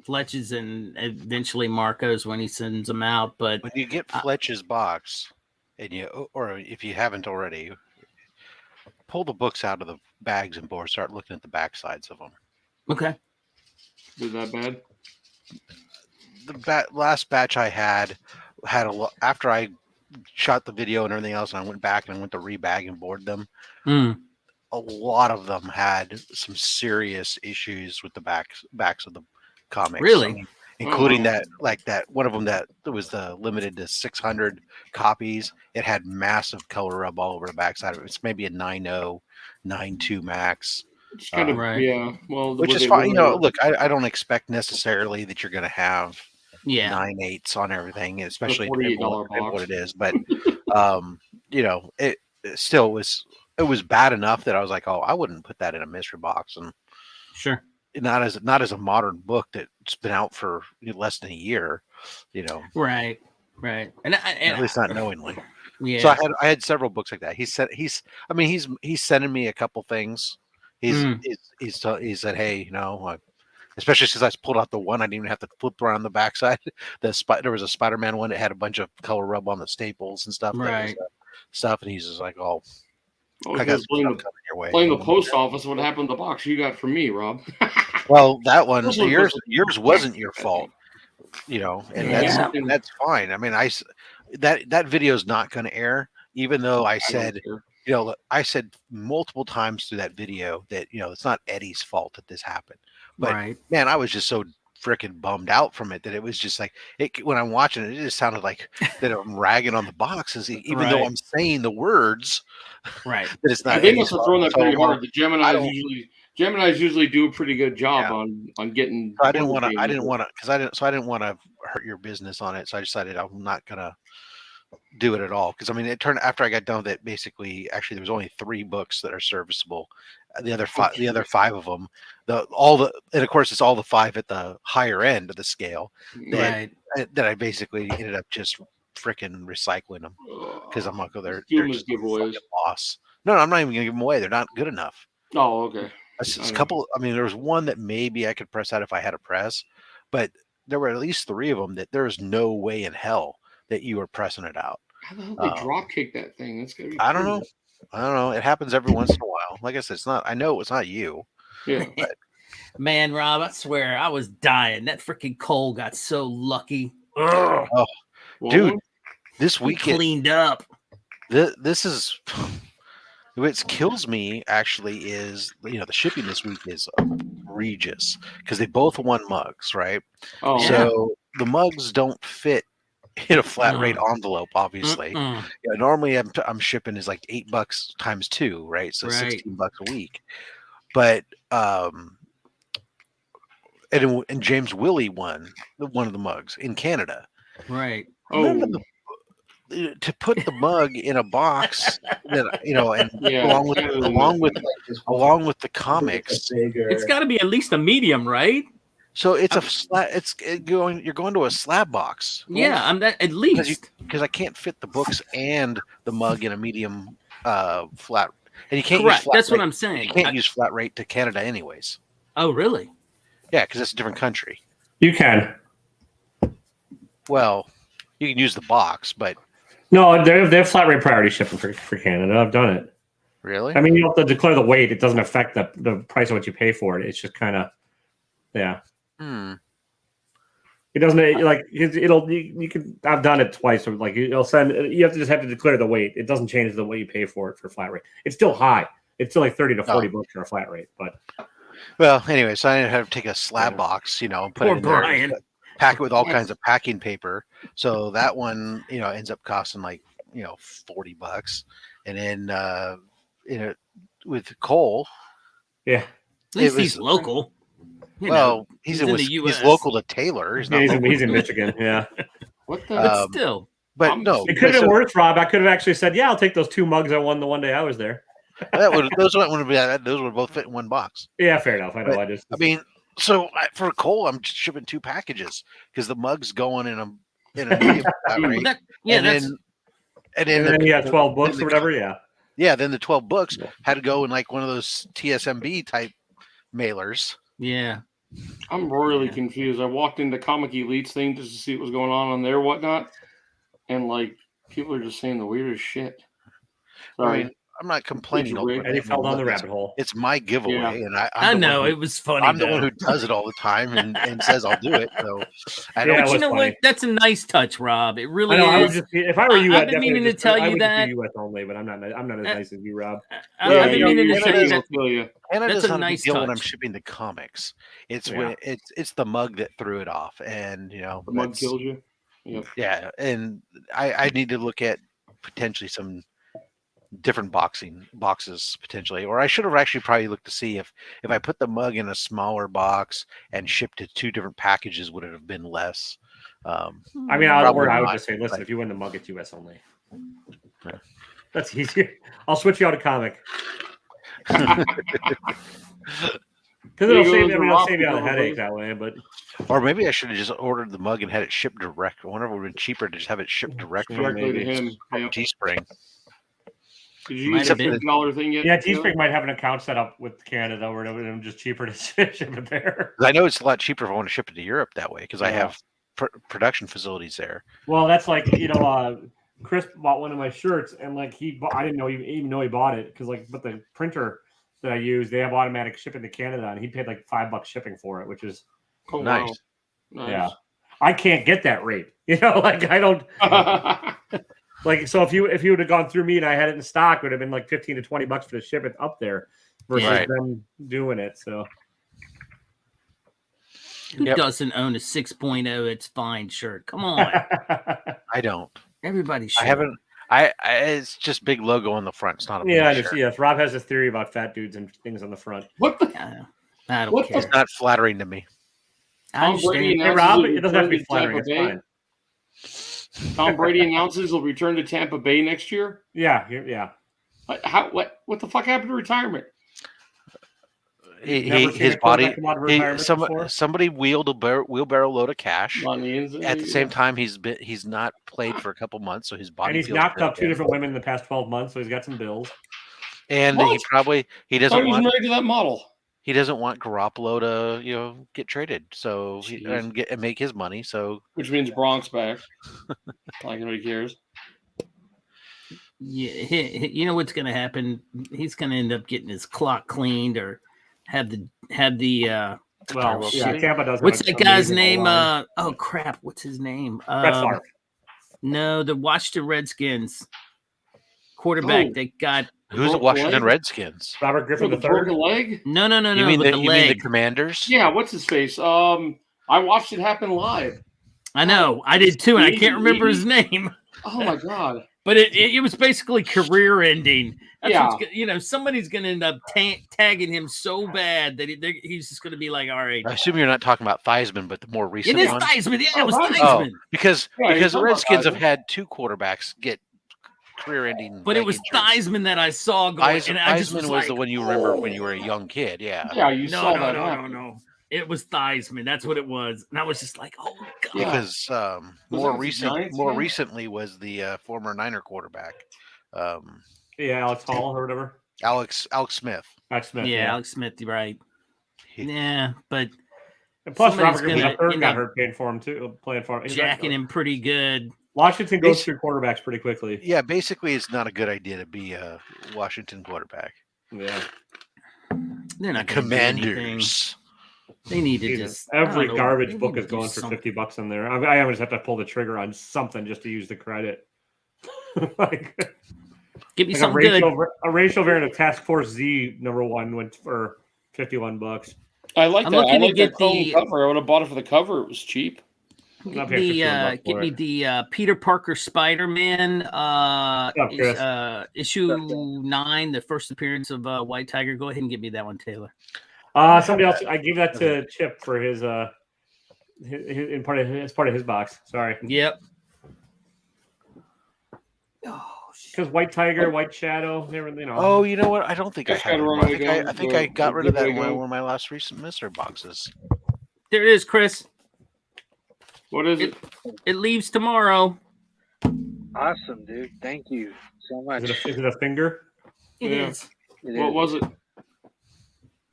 Fletch's and eventually Marco's when he sends them out. But when you get Fletch's box, and or if you haven't already, pull the books out of the bags and start looking at the back sides of them. Okay. Is that bad? The last batch I had a lot. After I shot the video and everything else, and I went back and I went to rebag and board them. A lot of them had some serious issues with the backs of the comics. Really? I mean, including that one of them that was limited to 600 copies. It had massive color rub all over the backside of it. It's maybe a 9.0, 9.2 max. It's kind of right. Yeah. Well, which is fine. Look, I don't expect necessarily that you're going to have 9.8s on everything, especially what it is. But it still was. It was bad enough that I was like, oh, I wouldn't put that in a mystery box, and sure. Not as a modern book that's been out for less than a year, Right. And at least not knowingly. Yeah. So I had several books like that. He's sending me a couple things. He said, hey, especially since I pulled out the one, I didn't even have to flip around the backside. There was a Spider-Man one that had a bunch of color rub on the staples and stuff. Right. Stuff, and he's just like, oh. I got blame the post office. What happened to the box you got from me, Rob? Well, that one, yours wasn't your fault, and that's fine. I mean, that video is not going to air, even though I said, I said multiple times through that video that it's not Eddie's fault that this happened. But man, I was just so freaking bummed out from it that it was just like when I'm watching it, it just sounded like that I'm ragging on the boxes, even though I'm saying the words. Right. That it's not. They must have thrown that pretty hard. The Geminis usually do a pretty good job on getting. I didn't want to hurt your business on it, so I decided I'm not gonna do it at all. Because I mean, it turned after I got done with it. Basically, actually, there was only 3 books that are serviceable. The other 5 of them, and of course, it's all the 5 at the higher end of the scale that I basically ended up just freaking recycling them because I'm like, they're Humans just a giveaways. fucking loss. No, I'm not even gonna give them away. They're not good enough. Oh, okay. A couple. I mean, there was one that maybe I could press out if I had a press, but there were at least 3 of them that there is no way in hell that you were pressing it out. How the hell they drop kick that thing? That's gonna be. I don't know. I don't know. It happens every once in a while. Like I said, it's not. I know it's not you. Yeah. But, Man, Rob, I swear I was dying. That freaking Cole got so lucky. oh, dude, this weekend cleaned up. This is what kills me. Actually, is the shipping this week is egregious because they both won mugs, right? Oh, so the mugs don't fit in a flat rate envelope, obviously. Normally I'm shipping is like $8 times 2, right? So $16 a week. But and James Willie won one of the mugs in Canada. Right. To put the mug in a box that and along with the comics, it's got to be at least a medium, right? So it's a slab. You're going to a slab box. Yeah, I'm that at least because I can't fit the books and the mug in a medium flat. And you can't Correct. use flat That's rate. what I'm saying. You can't use flat rate to Canada, anyways. Oh, really? Yeah, because it's a different country. You can. Well, you can use the box, but no, they have flat rate priority shipping for Canada. I've done it. Really? I mean, you don't have to declare the weight. It doesn't affect the price of what you pay for it. It's just kind of, yeah. It doesn't you can. I've done it twice. So like it'll send. You have to declare the weight. It doesn't change the way you pay for it for flat rate. It's still high. It's still like $30 to $40 for a flat rate. But well, anyway, so I have to take a slab box, and put it in there, pack it with all kinds of packing paper. So that one, ends up costing like $40, and then with Cole, yeah, at least he's local. He's local to Taylor. He's in Michigan. Yeah. What the? But still. But no, it could have been worse, Rob. I could have actually said, "Yeah, I'll take those 2 mugs I won the one day I was there." Those would both fit in one box. Yeah, fair enough. I know. So for Cole, I'm shipping 2 packages because the mug's going in a medium flat rate. And then you got 12 books or whatever. Yeah. Then the 12 books had to go in like one of those TSMB type mailers. Yeah. I'm really confused. I walked into Comic Elite's thing just to see what was going on there, whatnot, and like people are just saying the weirdest shit. Sorry. I mean, I'm not complaining. And he fell down the rabbit hole. It's my giveaway, and I know it was funny. I'm the one who does it all the time and says I'll do it. So I don't. But you know what? That's a nice touch, Rob. It really is. If I were you, I've been meaning to tell you that. US only, but I'm not as nice as you, Rob. I've been meaning to tell you that. That's a nice touch. When I'm shipping the comics, it's when it's the mug that threw it off, and the mug kills you. Yep. Yeah, and I need to look at potentially some different boxes potentially, or I should have actually probably looked to see if I put the mug in a smaller box and shipped it 2 different packages, would it have been less? I mean, I would just say, listen, if you win the mug, it's US only. Yeah. That's easier. I'll switch you out to comic. Because it'll save you on the headache that way. But or maybe I should have just ordered the mug and had it shipped direct. I wonder if it would have been cheaper to just have it shipped direct from Teespring. Did you use the $50 thing yet? Yeah, Teespring might have an account set up with Canada or whatever, and just cheaper to ship it there. I know it's a lot cheaper if I want to ship it to Europe that way because I have production facilities there. Well, that's like Chris bought one of my shirts, and like I didn't know even know he bought it because but the printer that I use, they have automatic shipping to Canada, and he paid like $5 shipping for it, which is nice. Wow. Yeah, I can't get that rate. I don't. So if you would have gone through me and I had it in stock, it would have been like $15 to $20 for the ship it up there versus them doing it. So who doesn't own a 6.0 It's Fine shirt? Come on. I don't. Everybody should. I haven't. It's just big logo on the front. It's not a shirt. Yes. Rob has a theory about fat dudes and things on the front. What the? I don't care. It's not flattering to me. I understand. Hey, Rob, it doesn't have to be flattering. It's fine. Tom Brady announces he'll return to Tampa Bay next year. Yeah. What the fuck happened to retirement? his body. Somebody wheeled a wheelbarrow load of cash. At the same time, he's not played for a couple months, so his body. And he's knocked up 2 different women in the past 12 months, so he's got some bills. And he doesn't want married to that model. He doesn't want Garoppolo to get traded, so and make his money. So which means Bronx back. Like nobody cares. Yeah, you know what's going to happen? He's going to end up getting his clock cleaned or have the Tampa does. What's that guy's name? Oh crap! What's his name? Brett Favre. No, the Washington Redskins quarterback that got. Who's the Washington Redskins? Robert Griffin III. Broken leg? No. You mean the Commanders? Yeah. What's his face? I watched it happen live. I know. I did too, and I can't remember his name. Oh my god. But it was basically career ending. That's somebody's going to end up tagging him so bad that he's just going to be like, all right. I assume you're not talking about Theismann, but the more recent one. It is Theismann. Yeah, it was Theismann. Because the Redskins have had 2 quarterbacks get career-ending. But it was Theismann that I saw go. Theismann was the one you remember when you were a young kid. Yeah. Yeah, you saw that. No. It was Theismann. That's what it was, and I was just like, "Oh God!" Because more recently was the former Niner quarterback. Alex Hall or whatever. Alex Smith. Alex Smith. Yeah, Alex Smith. You're right. Yeah, but and plus Robert Griffin III got hurt playing for him too. Playing for him, jacking him pretty good. Washington goes through quarterbacks pretty quickly. Yeah, basically, it's not a good idea to be a Washington quarterback. Yeah, they're not Commanders. They need to just every garbage book is going for $50 in there. I always have to pull the trigger on something just to use the credit. Give me something good. A racial variant of Task Force Z #1 went for $51. I like that. I like that cover. I would have bought it for the cover. It was cheap. Give me the Peter Parker Spider-Man issue 9, the first appearance of White Tiger. Go ahead and give me that one, Taylor. Somebody else. I gave that to Chip for his part of his box. Sorry. Yep. Because White Tiger, White Shadow, everything. Oh, you know what? I don't think I have it. I think I got rid of that in one of my last recent mystery boxes. There it is, Chris. What is it? It leaves tomorrow. Awesome, dude. Thank you so much. Is it a finger? It is. What was it?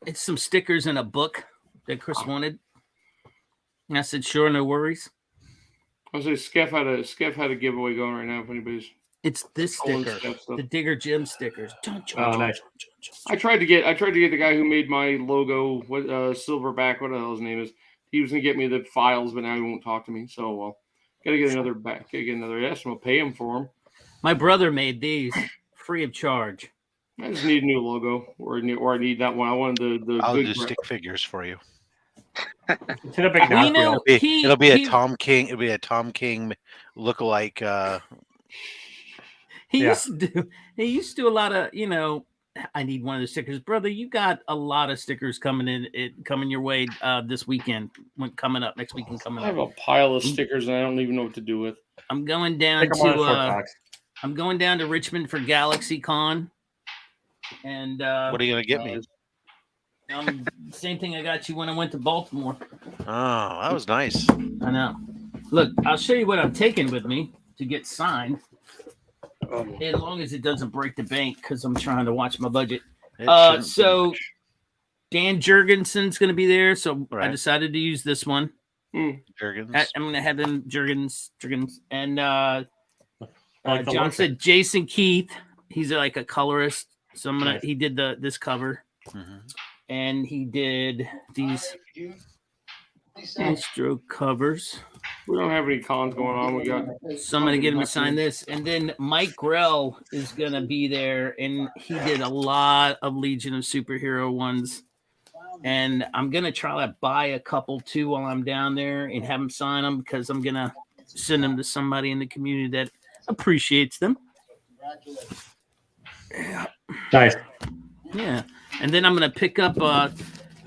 It's some stickers and a book that Chris wanted. And I said, sure, no worries. I was saying Skeff had a giveaway going right now if anybody's. It's this sticker, the Digger Jim stickers. Nice. I tried to get the guy who made my logo, Silverback, what the hell his name is. He was gonna get me the files, but now he won't talk to me. So gotta get another back. Gotta get another S, and we'll pay him for them. My brother made these free of charge. I just need a new logo, or I need that one. I wanted the. I'll do stick figures for you. It'll be a Tom King. It'll be a Tom King lookalike. He used to do a lot of, I need one of the stickers. Brother, you got a lot of stickers coming your way this weekend, coming up, next weekend coming up. I have a pile of stickers and I don't even know what to do with. I'm going down to Richmond for Galaxy Con. And what are you gonna get me? Same thing I got you when I went to Baltimore. Oh, that was nice. I know. Look, I'll show you what I'm taking with me to get signed. As long as it doesn't break the bank, because I'm trying to watch my budget. So Dan Jurgensen's going to be there, so I decided to use this one. Jurgens. I'm going to have him Jurgens, and John said Jason Keith. He's like a colorist, so he did this cover, and he did these stroke covers. We don't have any cons going on. We got. So I'm going to get him to sign this. And then Mike Grell is going to be there. And he did a lot of Legion of Superhero ones. And I'm going to try to buy a couple too while I'm down there and have him sign them, because I'm going to send them to somebody in the community that appreciates them. Nice. Yeah. And then I'm going to pick up,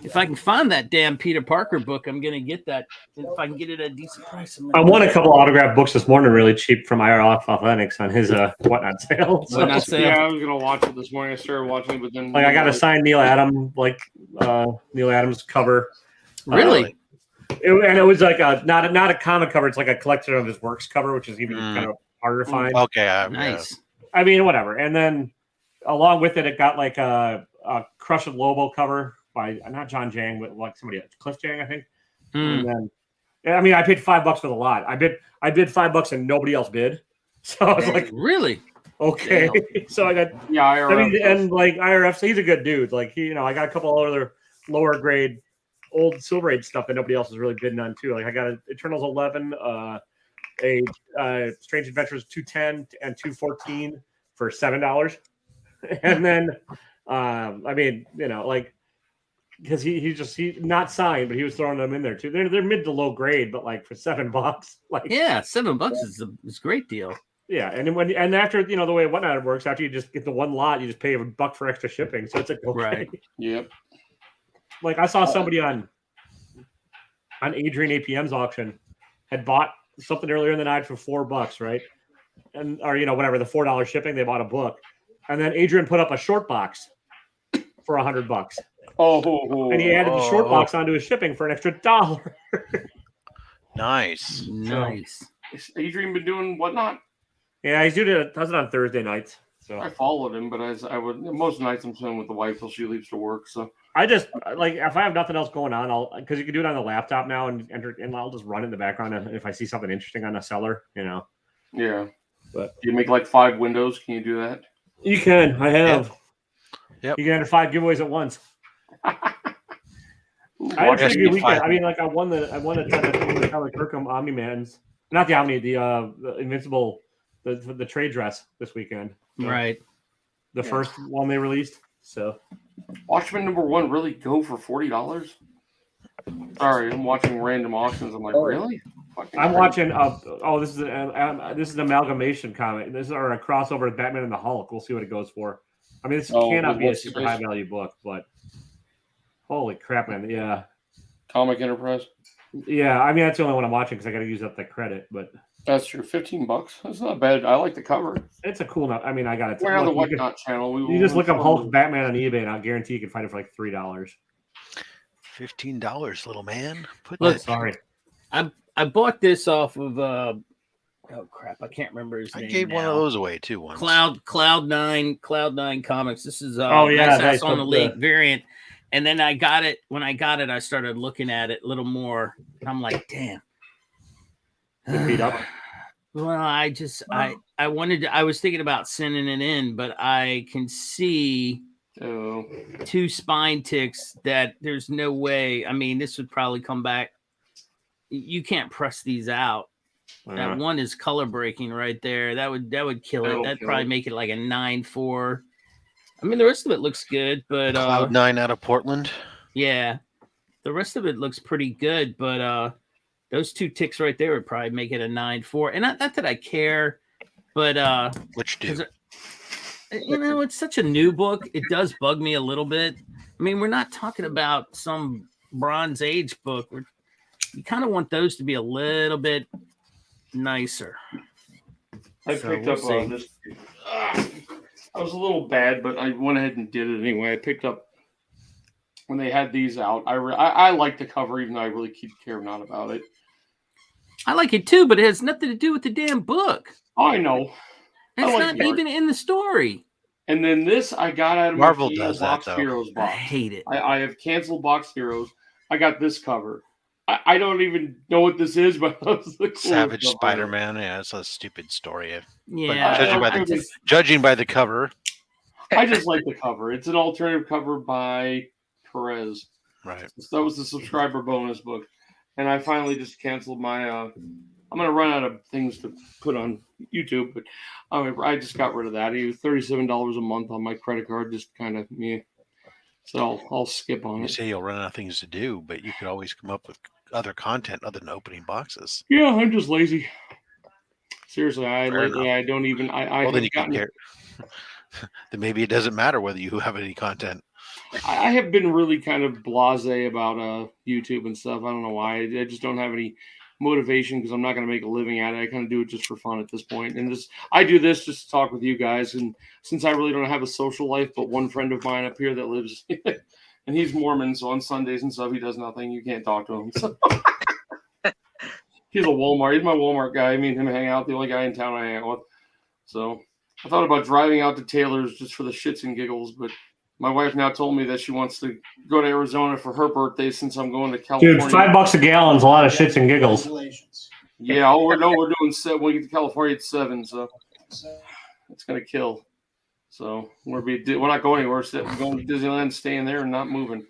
if I can find that damn Peter Parker book, I'm going to get that if I can get it at a decent price. I won a couple autographed books this morning, really cheap from IR Authentics on his whatnot sale. So, Whatnot sale. Yeah, I was gonna watch it this morning. I started watching it, but then like I got a signed Neil Adams, Neil Adams cover. Really? And it was like not a comic cover. It's like a collection of his works cover, which is even kind of harder to find. Okay, Nice. I mean, whatever. And then along with it, it got like a Crush and Lobo cover by not John Jang, but like somebody else, Cliff Jang, I think. And then, I mean, I paid $5 for the lot. I bid $5 and nobody else bid. So I was like, really? Okay. So I got IRF. I mean, and like IRF, he's a good dude. Like I got a couple other lower grade old Silver Age stuff that nobody else is really bidding on too. Like I got an Eternals 11, a Strange Adventures 210 and 214 for $7. And then I mean, like because he's not signed, but he was throwing them in there too. They're mid to low grade, but like for $7, like yeah, $7 is a great deal. Yeah, and after the way Whatnot works, after you just get the one lot, you just pay $1 for extra shipping. So it's like okay. Right. Yep. Like I saw somebody on Adrian APM's auction had bought something earlier in the night for $4, right? And or whatever the $4 shipping, they bought a book, and then Adrian put up a short box for $100. And he added the short box onto his shipping for an extra $1. Nice. Has Adrian been doing Whatnot? Yeah, does it on Thursday nights. So I followed him, but I would most nights I'm spending with the wife till she leaves to work. So I just like if I have nothing else going on, because you can do it on the laptop now and I'll just run it in the background if I see something interesting on a seller, Yeah. But you make like 5 windows. Can you do that? You can. I have. Yep. You can enter 5 giveaways at once. I had a pretty good weekend. I mean, like I won the Tyler Kirkham Omni-Mans, not the Omni, the Invincible, the trade dress this weekend. So right. The first one they released. So Watchmen #1 really go for $40? Sorry, I'm watching random auctions. I'm like, really? I'm watching. This is an amalgamation comic. This is a crossover with Batman and the Hulk. We'll see what it goes for. I mean, this cannot be a super high value book, but holy crap, man! Yeah, Comic Enterprise. Yeah, I mean that's the only one I'm watching because I got to use up the credit. But that's true. $15. That's not bad. I like the cover. It's a cool. I mean, I got it. We're on the Whatnot channel. You just look up Hulk Batman on eBay, and I guarantee you can find it for like $3. $15, little man. Sorry. I bought this off of oh crap, I can't remember his name. I gave one of those away too once. Cloud9 Comics. This is nice on the lake variant. And then I got it. When I got it, I started looking at it a little more. And I'm like, damn. Beat up. Well, I was thinking about sending it in, but I can see 2 spine ticks that there's no way. I mean, this would probably come back. You can't press these out. That one is color breaking right there. That would kill it. That'd probably make it like a 9.4. I mean, the rest of it looks good, but Cloud9 out of Portland. Yeah, the rest of it looks pretty good, but those 2 ticks right there would probably make it a 9.4. And not that I care, but which do? It's such a new book. It does bug me a little bit. I mean, we're not talking about some Bronze Age book. You kind of want those to be a little bit nicer. I picked up this. I was a little bad, but I went ahead and did it anyway. I picked up when they had these out. I like the cover, even though I really care not about it. I like it too, but it has nothing to do with the damn book. Oh, I know. It's not even in the story. And then this I got out of Marvel my does Box that, though. Heroes box. I hate it. I have canceled Box Heroes. I got this cover. I don't even know what this is, but it's the Savage Spider-Man. Yeah, it's a stupid story. Yeah, Judging by the cover. I just like the cover. It's an alternative cover by Perez. Right. So that was the subscriber bonus book. And I finally just canceled my I'm gonna run out of things to put on YouTube, but I just got rid of that. $37 a month on my credit card, just kind of so I'll skip on it. You say you'll run out of things to do, but you could always come up with other content other than opening boxes. Yeah, I'm just lazy. Seriously, I don't even. Well, then you can care. Then maybe it doesn't matter whether you have any content. I have been really kind of blasé about YouTube and stuff. I don't know why. I just don't have any motivation because I'm not going to make a living at it. I kind of do it just for fun at this point. And I do this just to talk with you guys. And since I really don't have a social life, but one friend of mine up here that lives, and he's Mormon, so on Sundays and stuff, he does nothing. You can't talk to him. So. He's a Walmart. He's my Walmart guy. Me and him hang out. The only guy in town I hang out with. So I thought about driving out to Taylor's just for the shits and giggles, but my wife now told me that she wants to go to Arizona for her birthday since I'm going to California. Dude, $5 a gallon's a lot of shits and giggles. Yeah, we're doing 7. When we get to California, it's 7, so it's gonna kill. So we're not going anywhere. We're going to Disneyland, staying there, and not moving.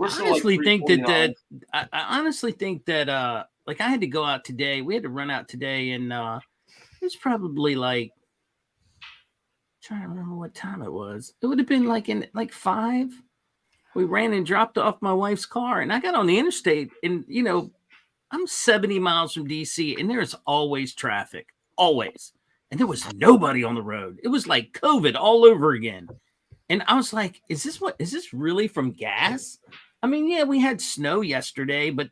I honestly think that I honestly think that like I had to go out today. We had to run out today, and it was probably like. Trying to remember what time it was. It would have been like in 5. We ran and dropped off my wife's car, and I got on the interstate, and I'm 70 miles from DC, and there's always traffic, always, and there was nobody on the road. It was like COVID all over again, and I was like, is this really from gas? I mean, yeah, we had snow yesterday, but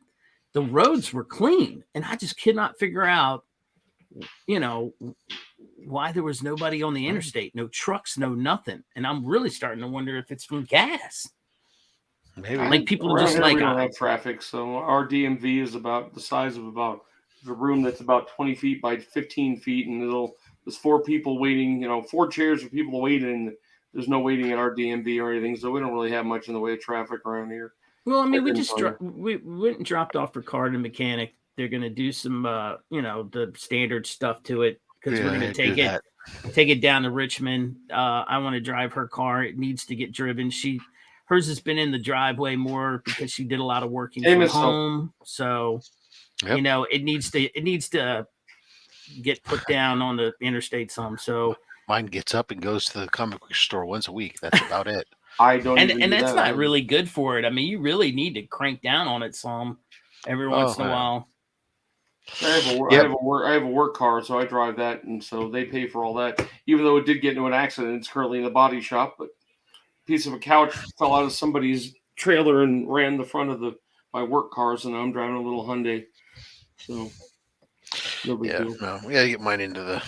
the roads were clean, and I just could not figure out, why there was nobody on the interstate, no trucks, no nothing. And I'm really starting to wonder if it's from gas. Maybe like people are just like, we don't have traffic. So our DMV is about the size of about the room that's about 20 feet by 15 feet. And there's 4 people waiting, 4 chairs for people waiting. And there's no waiting at our DMV or anything. So we don't really have much in the way of traffic around here. Well, I mean, we went and dropped off her car to mechanic. They're going to do some, the standard stuff to it. Because we're going to take it down to Richmond. I want to drive her car. It needs to get driven. Hers has been in the driveway more because she did a lot of working from home. So, it needs to get put down on the interstate some. So mine gets up and goes to the comic book store once a week. That's about it. I don't, and that's not really good for it. I mean, you really need to crank down on it some every once in a while. I have a work car, so I drive that, and so they pay for all that. Even though it did get into an accident, it's currently in the body shop. But a piece of a couch fell out of somebody's trailer and ran the front of my work cars, and I'm driving a little Hyundai. So no big deal. No, we gotta get mine into the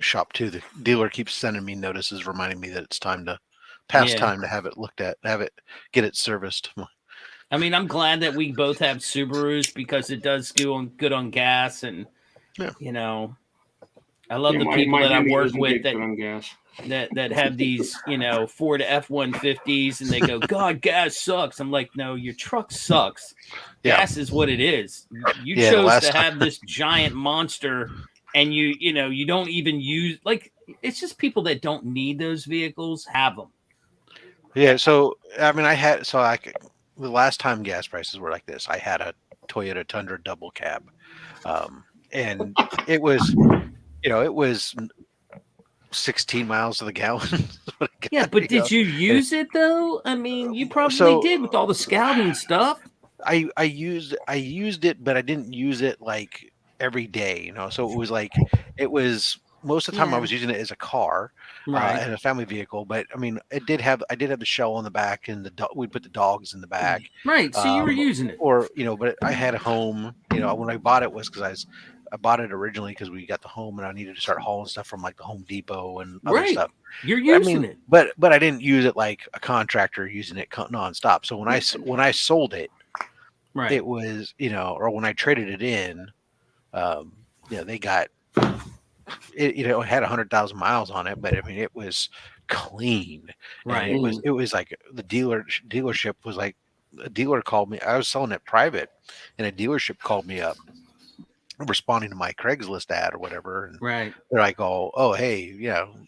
shop too. The dealer keeps sending me notices reminding me that it's time to time to have it looked at, get it serviced. I mean, I'm glad that we both have Subarus because it does go good on gas, and I love the people that I work with that have these Ford F-150s, and they go, God, gas sucks. I'm like, no, your truck sucks. Gas is what it is. You chose to have this giant monster, and you don't even use it's just people that don't need those vehicles have them. Yeah, so I mean, the last time gas prices were like this, I had a Toyota Tundra double cab, and it was, it was 16 miles to the gallon. Yeah, but did you use it though? I mean, you probably did with all the scouting stuff. I used it, but I didn't use it like every day, So it was most of the time I was using it as a car, and a family vehicle. But I mean, I did have the shell on the back, and we'd put the dogs in the back. Right. So you were using it, but I had a home. When I bought it was because I bought it originally because we got the home, and I needed to start hauling stuff from like the Home Depot and other stuff. You're using it, but I didn't use it like a contractor using it nonstop. So when I sold it, it was or when I traded it in, they got. It had 100,000 miles on it, but I mean it was clean. Right. And it was like the dealership was like, a dealer called me. I was selling it private, and a dealership called me up, responding to my Craigslist ad or whatever. And they're like, oh, hey,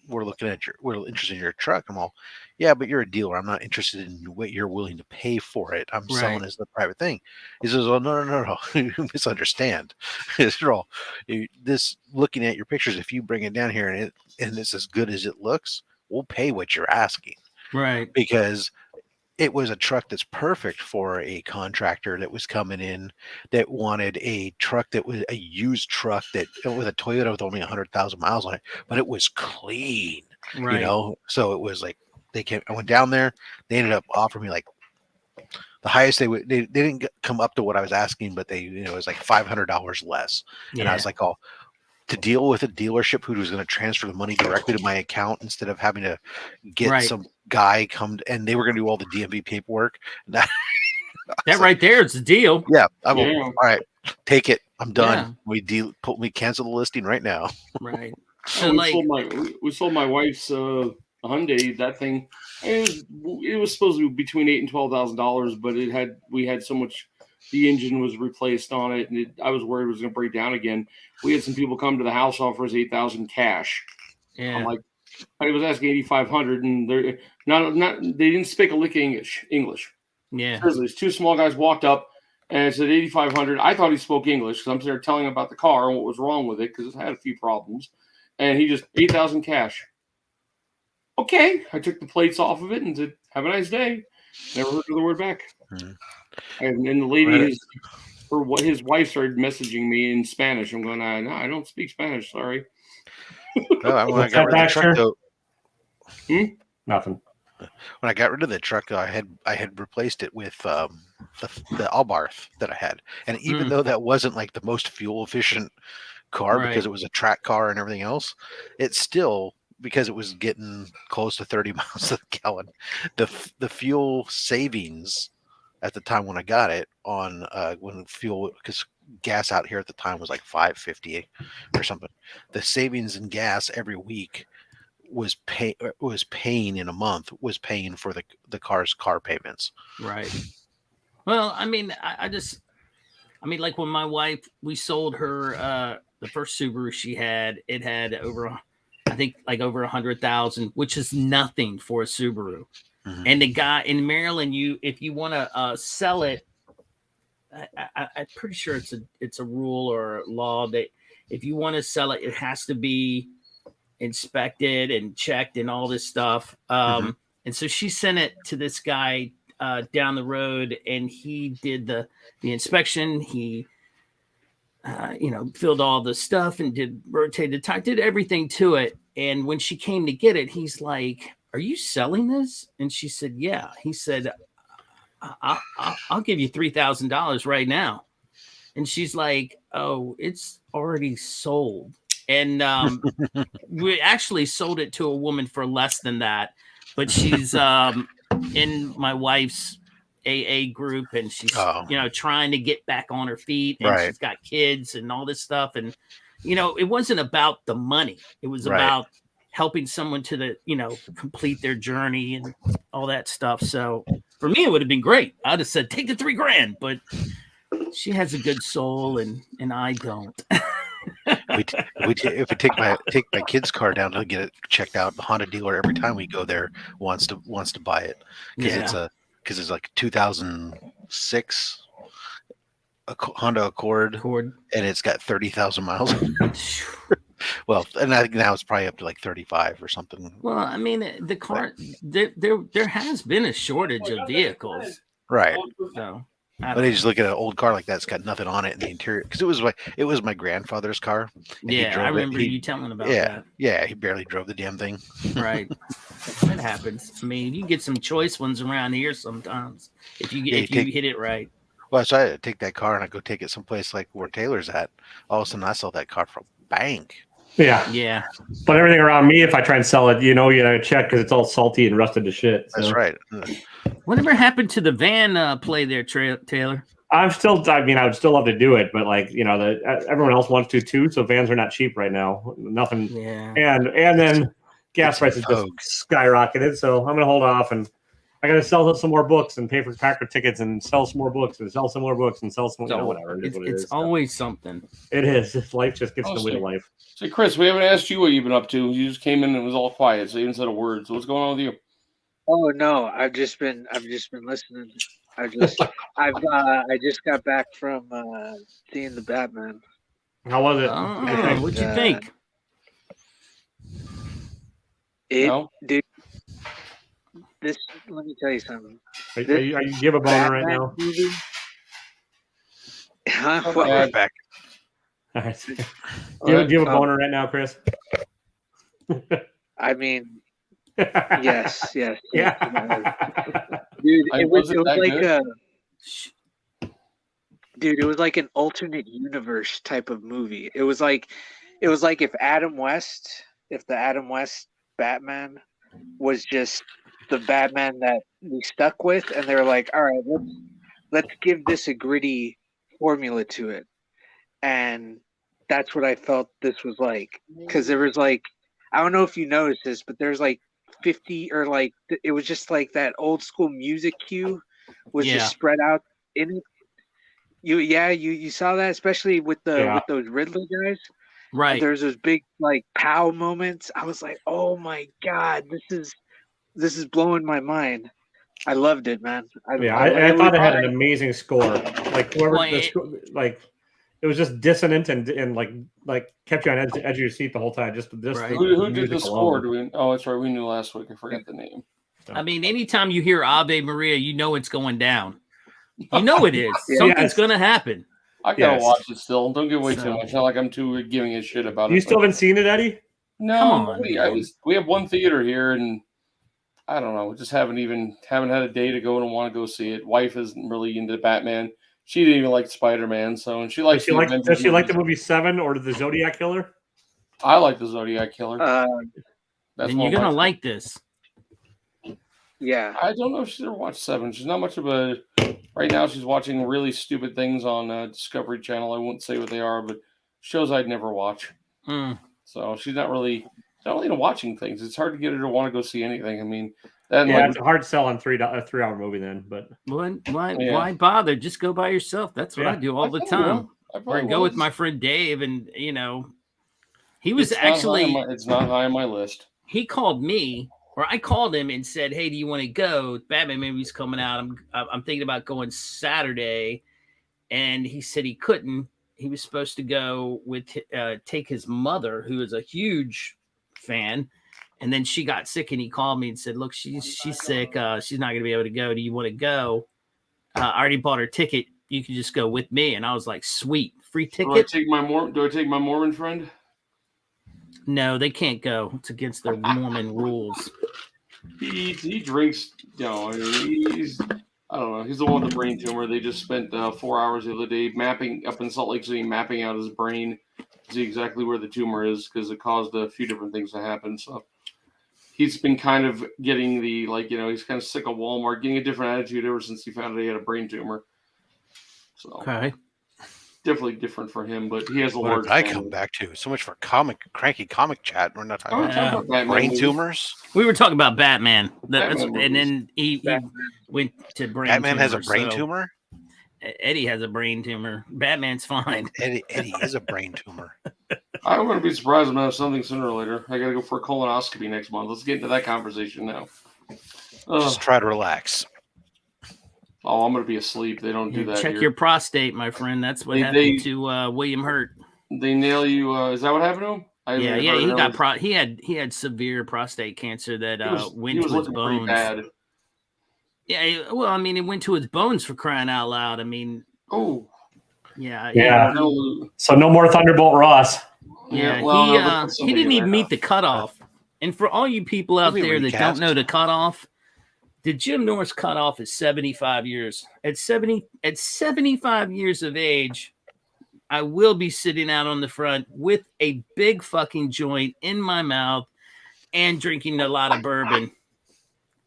we're interested in your truck. I'm all, yeah, but you're a dealer. I'm not interested in what you're willing to pay for it. I'm selling as the private thing. He says, well, no. You misunderstand. This looking at your pictures, if you bring it down here and it's as good as it looks, we'll pay what you're asking. Right. Because it was a truck that's perfect for a contractor that was coming in that wanted a truck that was a used truck with a Toyota with only 100,000 miles on it, but it was clean, So it was like I went down there. They ended up offering me like the highest they didn't come up to what I was asking, but it was like $500 less. Yeah. And I was like, oh, to deal with a dealership who was going to transfer the money directly to my account instead of having to get some guy and they were going to do all the DMV paperwork. That right there is the deal. Yeah. All right, take it. I'm done. Yeah. We cancel the listing right now. Right. So we sold my wife's Hyundai. That thing, it was supposed to be between $8,000 and $12,000, but we had so much. The engine was replaced on it, and I was worried it was going to break down again. We had some people come to the house, offer us $8,000 cash. Yeah. I'm like, I was asking $8,500, and they're not. They didn't speak a lick of English. Yeah. Seriously, these two small guys walked up and it said $8,500. I thought he spoke English because I'm there telling him about the car and what was wrong with it because it had a few problems. And he just $8,000 cash. Okay, I took the plates off of it and said, "Have a nice day." Never heard the word back. Mm-hmm. And the lady, his wife started messaging me in Spanish. I'm going, no, I don't speak Spanish. Sorry. Oh, when I got rid of the truck, though, nothing. When I got rid of the truck, though, I had replaced it with the Albarth that I had, and even though that wasn't like the most fuel efficient car because it was a track car and everything else, it's still, because it was getting close to 30 miles a gallon, the fuel savings at the time when I got it on when fuel, because gas out here at the time was like $5.50 or something. The savings in gas every week was paying in a month was paying for the car's car payments. Right. Well, I mean, like when my wife, we sold her the first Subaru she had, it had over 100,000, which is nothing for a Subaru. Mm-hmm. And the guy in Maryland, if you want to sell it, I'm pretty sure it's a rule or a law that if you want to sell it, it has to be inspected and checked and all this stuff. And so she sent it to this guy down the road, and he did the inspection. He filled all the stuff and rotated the tire, did everything to it. And when she came to get it, he's like, "Are you selling this?" And she said, "Yeah." He said, I'll give you $3,000 right now. And she's like, "Oh, it's already sold." And we actually sold it to a woman for less than that, but she's in my wife's AA group, and she's trying to get back on her feet, and she's got kids and all this stuff. And it wasn't about the money, it was about helping someone to complete their journey and all that stuff. So for me, it would have been great. I'd have said, take the $3,000, but she has a good soul and I don't. If we take my kid's car down to get it checked out, the Honda dealer every time we go there wants to buy it because it's like 2006 Honda Accord, and it's got 30,000 miles. Well, and I think now it's probably up to like 35 or something. Well, I mean, the car there has been a shortage of vehicles, right? So. But I just look at an old car like that. It's got nothing on it in the interior because it was my grandfather's car. Yeah, I remember you telling about that. Yeah, he barely drove the damn thing. Right, that happens. I mean, you get some choice ones around here sometimes if you hit it right. Well, so I take that car and I go take it someplace like where Taylor's at. All of a sudden, I sell that car for a bank. Yeah. But everything around me, if I try and sell it, you gotta check because it's all salty and rusted to shit. So. That's right. Whatever happened to the van play there, Taylor? I would still love to do it, but everyone else wants to too. So vans are not cheap right now. Nothing. Yeah. And then gas prices just skyrocketed. So I'm gonna hold off, and I gotta sell some more books and pay for Packer tickets and sell some more books and sell some more books and sell some whatever. It's always something. It is. Life just gets in the way of life. Say, Chris, we haven't asked you what you've been up to. You just came in and it was all quiet, so you haven't said a word. So what's going on with you? Oh no, I've just been listening. I just got back from seeing the Batman. How was it? What'd you think? Dude, let me tell you something. You give a boner right now? Movie? Huh? Right back. All right. Do you have a boner right now, Chris? I mean, Yes. Yeah. Dude, it was like good? dude, it was like an alternate universe type of movie. It was like if the Adam West Batman was just the Batman that we stuck with, and they were like, all right, let's give this a gritty formula to it. And that's what I felt this was like. Because there was like, I don't know if you noticed this, but there's like 50 or like, it was just like that old school music cue was just spread out in it. You saw that, especially with those Riddler guys. Right. There's those big like pow moments. I was like, oh my God, this is blowing my mind. I loved it, man. I thought it had an amazing score. Like whoever it was just dissonant and like kept you on edge of your seat the whole time. Just right. Who did the score? That's right. We knew last week. I forgot the name. I mean, anytime you hear Ave Maria, you know it's going down. You know it is. Something's going to happen. I gotta watch it still. Don't give away too much. Not like I'm too giving a shit about it. You still haven't seen it, Eddie? No. Come on, we have one theater here, and I don't know. Just haven't had a day to go and want to go see it. Wife isn't really into Batman. She didn't even like Spider-Man, and she likes. Does she like the movie Seven or the Zodiac Killer? I like the Zodiac Killer. Then you're gonna like this. Yeah. I don't know if she's ever watched Seven. She's not much of a. Right now, she's watching really stupid things on Discovery Channel. I won't say what they are, but shows I'd never watch. So she's not really into watching things. It's hard to get her to want to go see anything. I mean, it's a hard sell on a 3-hour movie then. But why bother? Just go by yourself. That's what I do all the time. Or go with my friend Dave, and he was it's not high on my list. He called me. Or I called him and said, "Hey, do you want to go? Batman movie's coming out. I'm thinking about going Saturday," and he said he couldn't. He was supposed to go take his mother, who is a huge fan, and then she got sick, and he called me and said, "Look, she's sick. She's not going to be able to go. Do you want to go? I already bought her ticket. You can just go with me." And I was like, "Sweet, free ticket." Do I take my Mormon friend? No, they can't go. It's against their Mormon rules. He drinks, he's, I don't know. He's the one with the brain tumor. They just spent 4 hours the other day mapping up in Salt Lake City, mapping out his brain to see exactly where the tumor is because it caused a few different things to happen. So he's been kind of getting he's kind of sick of Walmart, getting a different attitude ever since he found out he had a brain tumor. So okay. Definitely different for him, but he has a large. I come back to so much for cranky comic chat. We're not talking about brain tumors. We were talking about Batman, and then he went to brain. Batman has a brain tumor. Eddie has a brain tumor. Batman's fine. Eddie is a brain tumor. I'm going to be surprised if I have something sooner or later. I got to go for a colonoscopy next month. Let's get into that conversation now. Just try to relax. Oh, I'm going to be asleep. They don't do that. Check your prostate, my friend. That's what happened to William Hurt. They nail you. Is that what happened to him? He had severe prostate cancer that went to his bones. Bad. Yeah, well, I mean, it went to his bones for crying out loud. I mean, yeah. So no more Thunderbolt Ross. Yeah, he didn't even meet the cutoff. And for all you people out there that don't know the cutoff. The Jim Norris cutoff is 75 years. At 75 years of age, I will be sitting out on the front with a big fucking joint in my mouth and drinking a lot of bourbon.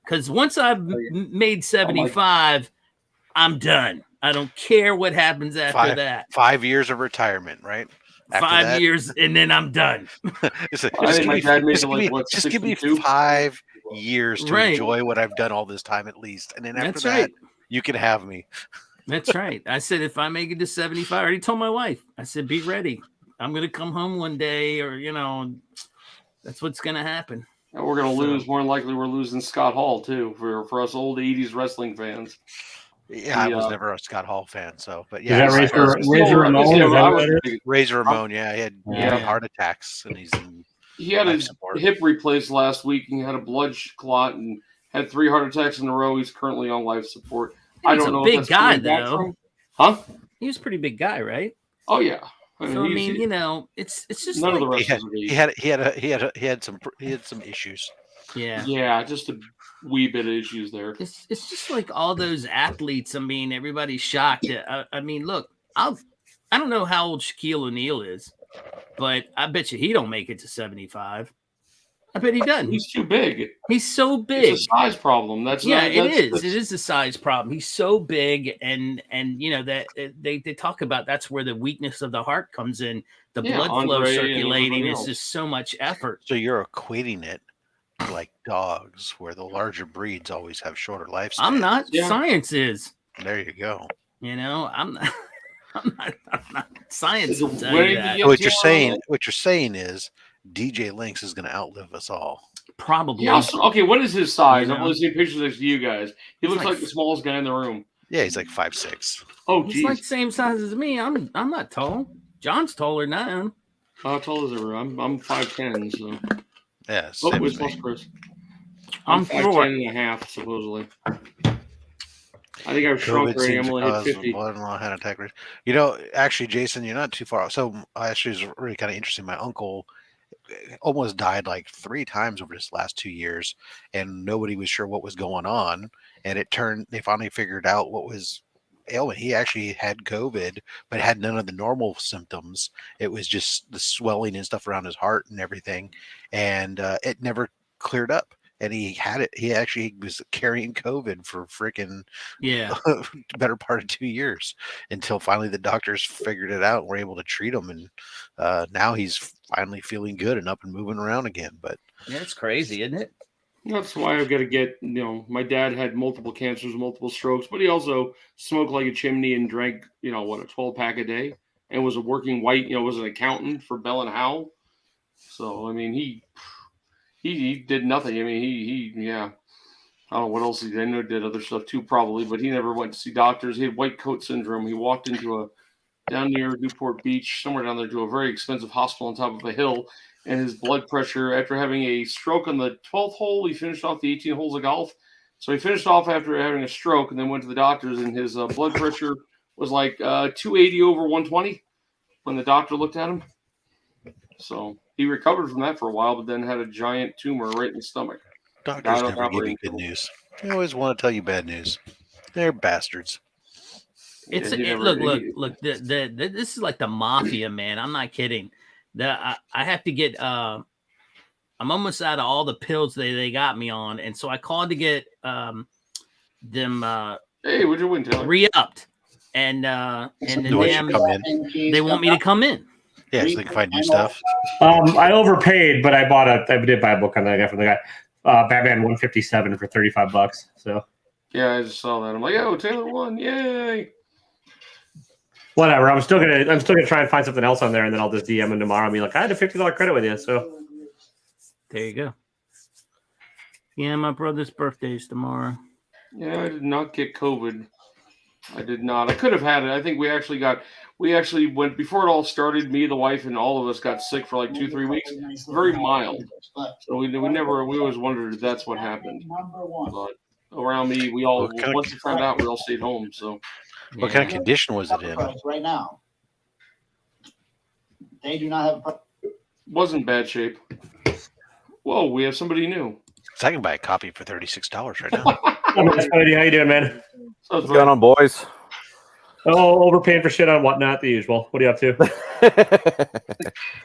Because once I've made 75, I'm done. I don't care what happens after that. 5 years of retirement, right? After 5 years, and then I'm done. Just give me 5 years to enjoy what I've done all this time at least. And then after that, you can have me. That's right. I said, if I make it to 75, I already told my wife, I said, be ready. I'm going to come home one day or, that's what's going to happen. And we're going to lose. More than likely, we're losing Scott Hall, too, for us old 80s wrestling fans. Yeah, I was never a Scott Hall fan, but yeah. Is that Razor Ramon? Razor Ramon, yeah. He had heart attacks, and he had his hip replaced last week, and he had a blood clot, and had 3 heart attacks in a row. He's currently on life support. I don't know. Big guy, though. Huh? He was a pretty big guy, right? Oh yeah. It's just none of the rest. He had some issues. Yeah, just a wee bit of issues there. It's just like all those athletes. I mean, everybody's shocked. I mean, look, I don't know how old Shaquille O'Neal is, but I bet you he don't make it to 75. I bet he doesn't. He's too big. He's so big. It's a size problem. It is a size problem. He's so big, and you know that they talk about that's where the weakness of the heart comes in. The blood flow circulating is just so much effort. So you're equating it to like dogs, where the larger breeds always have shorter lifespans. I'm not. Yeah. Science is. There you go. You know, I'm not. I'm not. Science will tell you that. What you're saying is DJ Lynx is going to outlive us all. Probably. Yeah, okay, what is his size? I'm seeing pictures of you guys. He looks like the smallest guy in the room. Yeah, he's like 5'6". Oh, he's like the same size as me. I'm not tall. John's taller than I am. How tall is everyone? I'm 5'10", so. Yeah. What's Chris? I'm 5'10" and a half, supposedly. I think I've shrunk already. I'm only hit 50. Heart attack rate. You know, actually, Jason, you're not too far off. So, actually, it's really kind of interesting. My uncle almost died like 3 times over this last 2 years, and nobody was sure what was going on. And they finally figured out what was ailing. He actually had COVID, but had none of the normal symptoms. It was just the swelling and stuff around his heart and everything. And it never cleared up. And he had it. He actually was carrying COVID for freaking better part of 2 years until finally the doctors figured it out and were able to treat him. And now he's finally feeling good and up and moving around again. But yeah, it's crazy, isn't it? That's why I've got to get, my dad had multiple cancers, multiple strokes, but he also smoked like a chimney and drank, a 12-pack a day and was a working white, was an accountant for Bell and Howell. So, I mean, he did nothing. I mean, he I don't know what else he did. I know he did other stuff too, probably, but he never went to see doctors. He had white coat syndrome. He walked into down near Newport Beach, somewhere down there, to a very expensive hospital on top of a hill, and his blood pressure, after having a stroke on the 12th hole, he finished off the 18 holes of golf. So he finished off after having a stroke and then went to the doctors, and his blood pressure was like 280 over 120 when the doctor looked at him. So he recovered from that for a while, but then had a giant tumor right in the stomach. Doctors never give you good news. They always want to tell you bad news. They're bastards. Look. This is like the mafia, man. I'm not kidding. I have to get. I'm almost out of all the pills they got me on, and so I called to get them. Hey, what'd you win, Taylor? Re-upped, and they want me to come in. Yeah, so they can find new stuff. I overpaid, but I did buy a book on that guy from the guy, Batman 157 for $35. So yeah, I just saw that. I'm like, oh, Taylor won! Yay! Whatever. I'm still gonna try and find something else on there, and then I'll just DM him tomorrow and be like, I had a $50 credit with you. So there you go. Yeah, my brother's birthday is tomorrow. Yeah, I did not get COVID. I did not. I could have had it. I think we actually went before it all started. Me, the wife, and all of us got sick for like 2-3 weeks. Very mild. So we always wondered if that's what happened. But around me, once we found out, we all stayed home. So. What kind of condition was it in? Right now, they do not have. Wasn't bad shape. Whoa, we have somebody new. So I can buy a copy for $36 right now. How you doing, man? What's going on, boys? Oh, overpaying for shit on whatnot, the usual. What are you up to?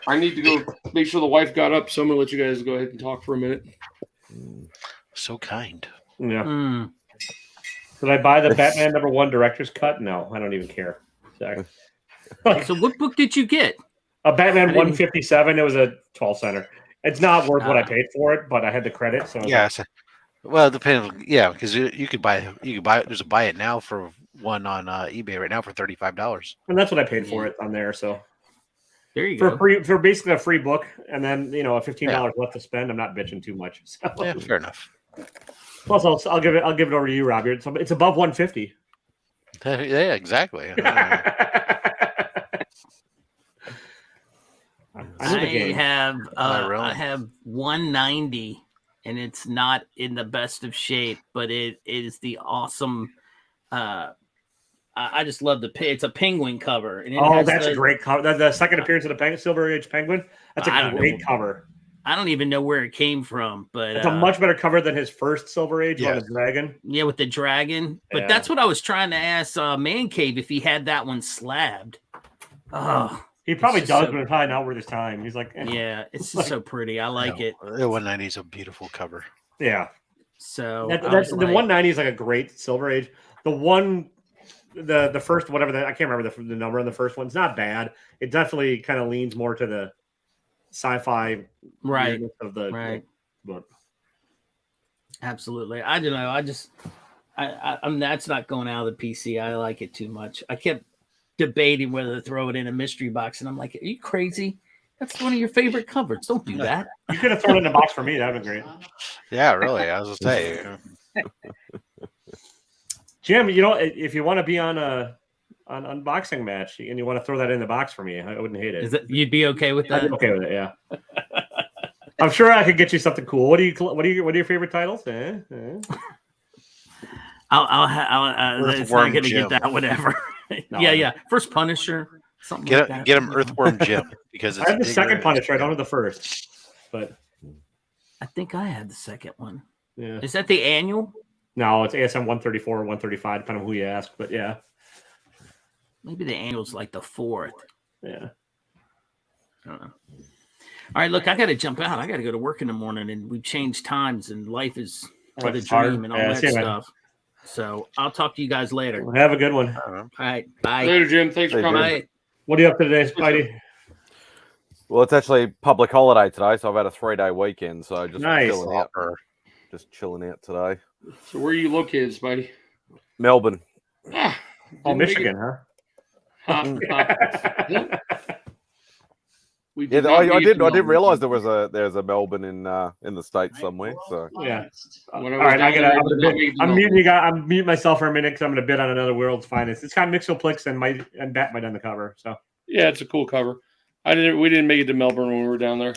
I need to go make sure the wife got up, so I'm going to let you guys go ahead and talk for a minute. So kind. Yeah. Did I buy the Batman #1 director's cut? No, I don't even care. Sorry. So what book did you get? A Batman 157. It was a 12-center. It's not worth what I paid for it, but I had the credit. So yeah. Well, it depends. Yeah, because you could buy. There's a buy it now for one on eBay right now for $35. And that's what I paid for it on there. So there you go. For basically a free book, and then a $15 left to spend. I'm not bitching too much. So. Yeah, fair enough. Plus, I'll give it over to you, Rob. It's above 150. Yeah, exactly. I have 190, and it's not in the best of shape, but it is the awesome. I just love it's a penguin cover. And that's a great cover. The second appearance of the Silver Age Penguin. That's a great cover. I don't even know where it came from, but it's a much better cover than his first Silver Age on the dragon. Yeah, with the dragon. But that's what I was trying to ask Man Cave if he had that one slabbed. Oh, he probably does, but it's probably not worth his time. He's like, yeah, it's just so pretty. I like it. The 190 is a beautiful cover. Yeah. So that's the 190 is like a great Silver Age. The first whatever I can't remember the number on the first one. It's not bad. It definitely kind of leans more to the sci-fi of the book. Absolutely. I don't know. I'm that's not going out of the PC. I like it too much. I kept debating whether to throw it in a mystery box, and I'm like, are you crazy? That's one of your favorite covers. Don't do that. You could have thrown it in a box for me. That'd been great. Yeah, really. I was gonna say. Jim, if you want to be on an unboxing match and you want to throw that in the box for me, I wouldn't hate it. You'd be okay with that? I'd be okay with it, yeah. I'm sure I could get you something cool. What are your favorite titles? I'll it's not gonna get that whatever. No, yeah. First Punisher. Something get like that. Get him Earthworm Jim because it's I have the second Punisher. I don't have the first, but I think I had the second one. Yeah. Is that the annual? No, it's ASM 134 or 135, depending on who you ask. But yeah, maybe the annual's like the 4th. Yeah. I don't know. All right, look, I got to jump out. I got to go to work in the morning, and we've changed times, and life is the dream and all that stuff. So I'll talk to you guys later. Well, have a good one. All right, bye. Later, Jim. Thanks for coming. Bye. What are you up to today, Spidey? Well, it's actually public holiday today, so I've had a 3-day weekend. So just nice. chilling out today. So where are you located, Spidey? Melbourne. Michigan, huh? I didn't realize there's a Melbourne in the States somewhere. So yeah. All right, I'm muting myself for a minute because I'm going to bid on another World's Finest. It's got Mixoplex and Batman on the cover. So yeah, it's a cool cover. We didn't make it to Melbourne when we were down there.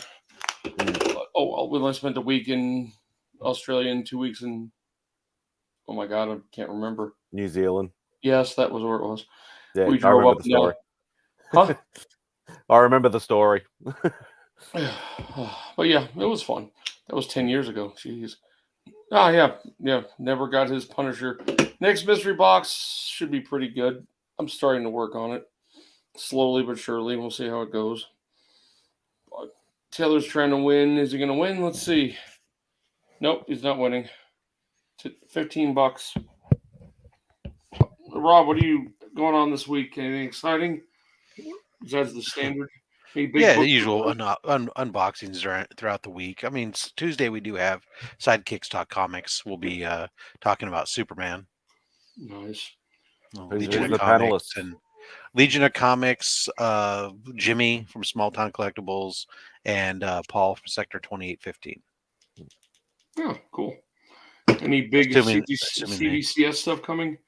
Oh well, we only spent a week in Australia and 2 weeks in. Oh my God, I can't remember. New Zealand. Yes, that was where it was. Yeah, we drove up the story. Huh? I remember the story. But yeah, it was fun. That was 10 years ago. Jeez. Oh yeah. Never got his Punisher. Next mystery box should be pretty good. I'm starting to work on it slowly but surely. We'll see how it goes. But Taylor's trying to win. Is he going to win? Let's see. Nope, he's not winning. $15. Rob, what are you going on this week? Anything exciting? Besides the standard? The usual unboxings throughout the week. I mean, Tuesday we do have Sidekicks Talk Comics. We'll be talking about Superman. Nice. Legion of Comics and Legion of Comics, Jimmy from Small Town Collectibles, and Paul from Sector 2815. Oh, cool. Any big CBCS stuff coming?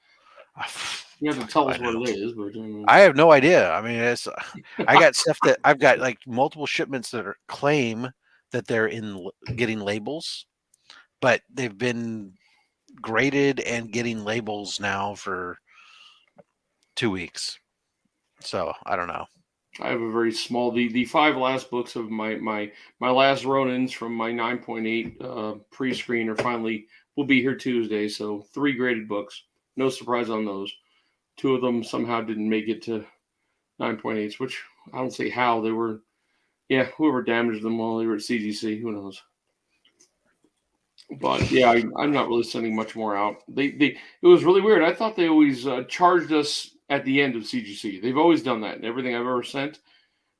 You have to tell us what it is. But I have no idea. I mean, I got stuff that I've got like multiple shipments that claim that they're getting labels, but they've been graded and getting labels now for 2 weeks. So I don't know. I have a very small. The 5 last books of my last Ronins from my 9.8 pre-screen will be here Tuesday. So 3 graded books. No surprise on those. 2 of them somehow didn't make it to 9.8s, which I don't see how they were. Yeah, whoever damaged them while they were at CGC, who knows? But yeah, I'm not really sending much more out. It was really weird. I thought they always charged us at the end of CGC. They've always done that. And everything I've ever sent,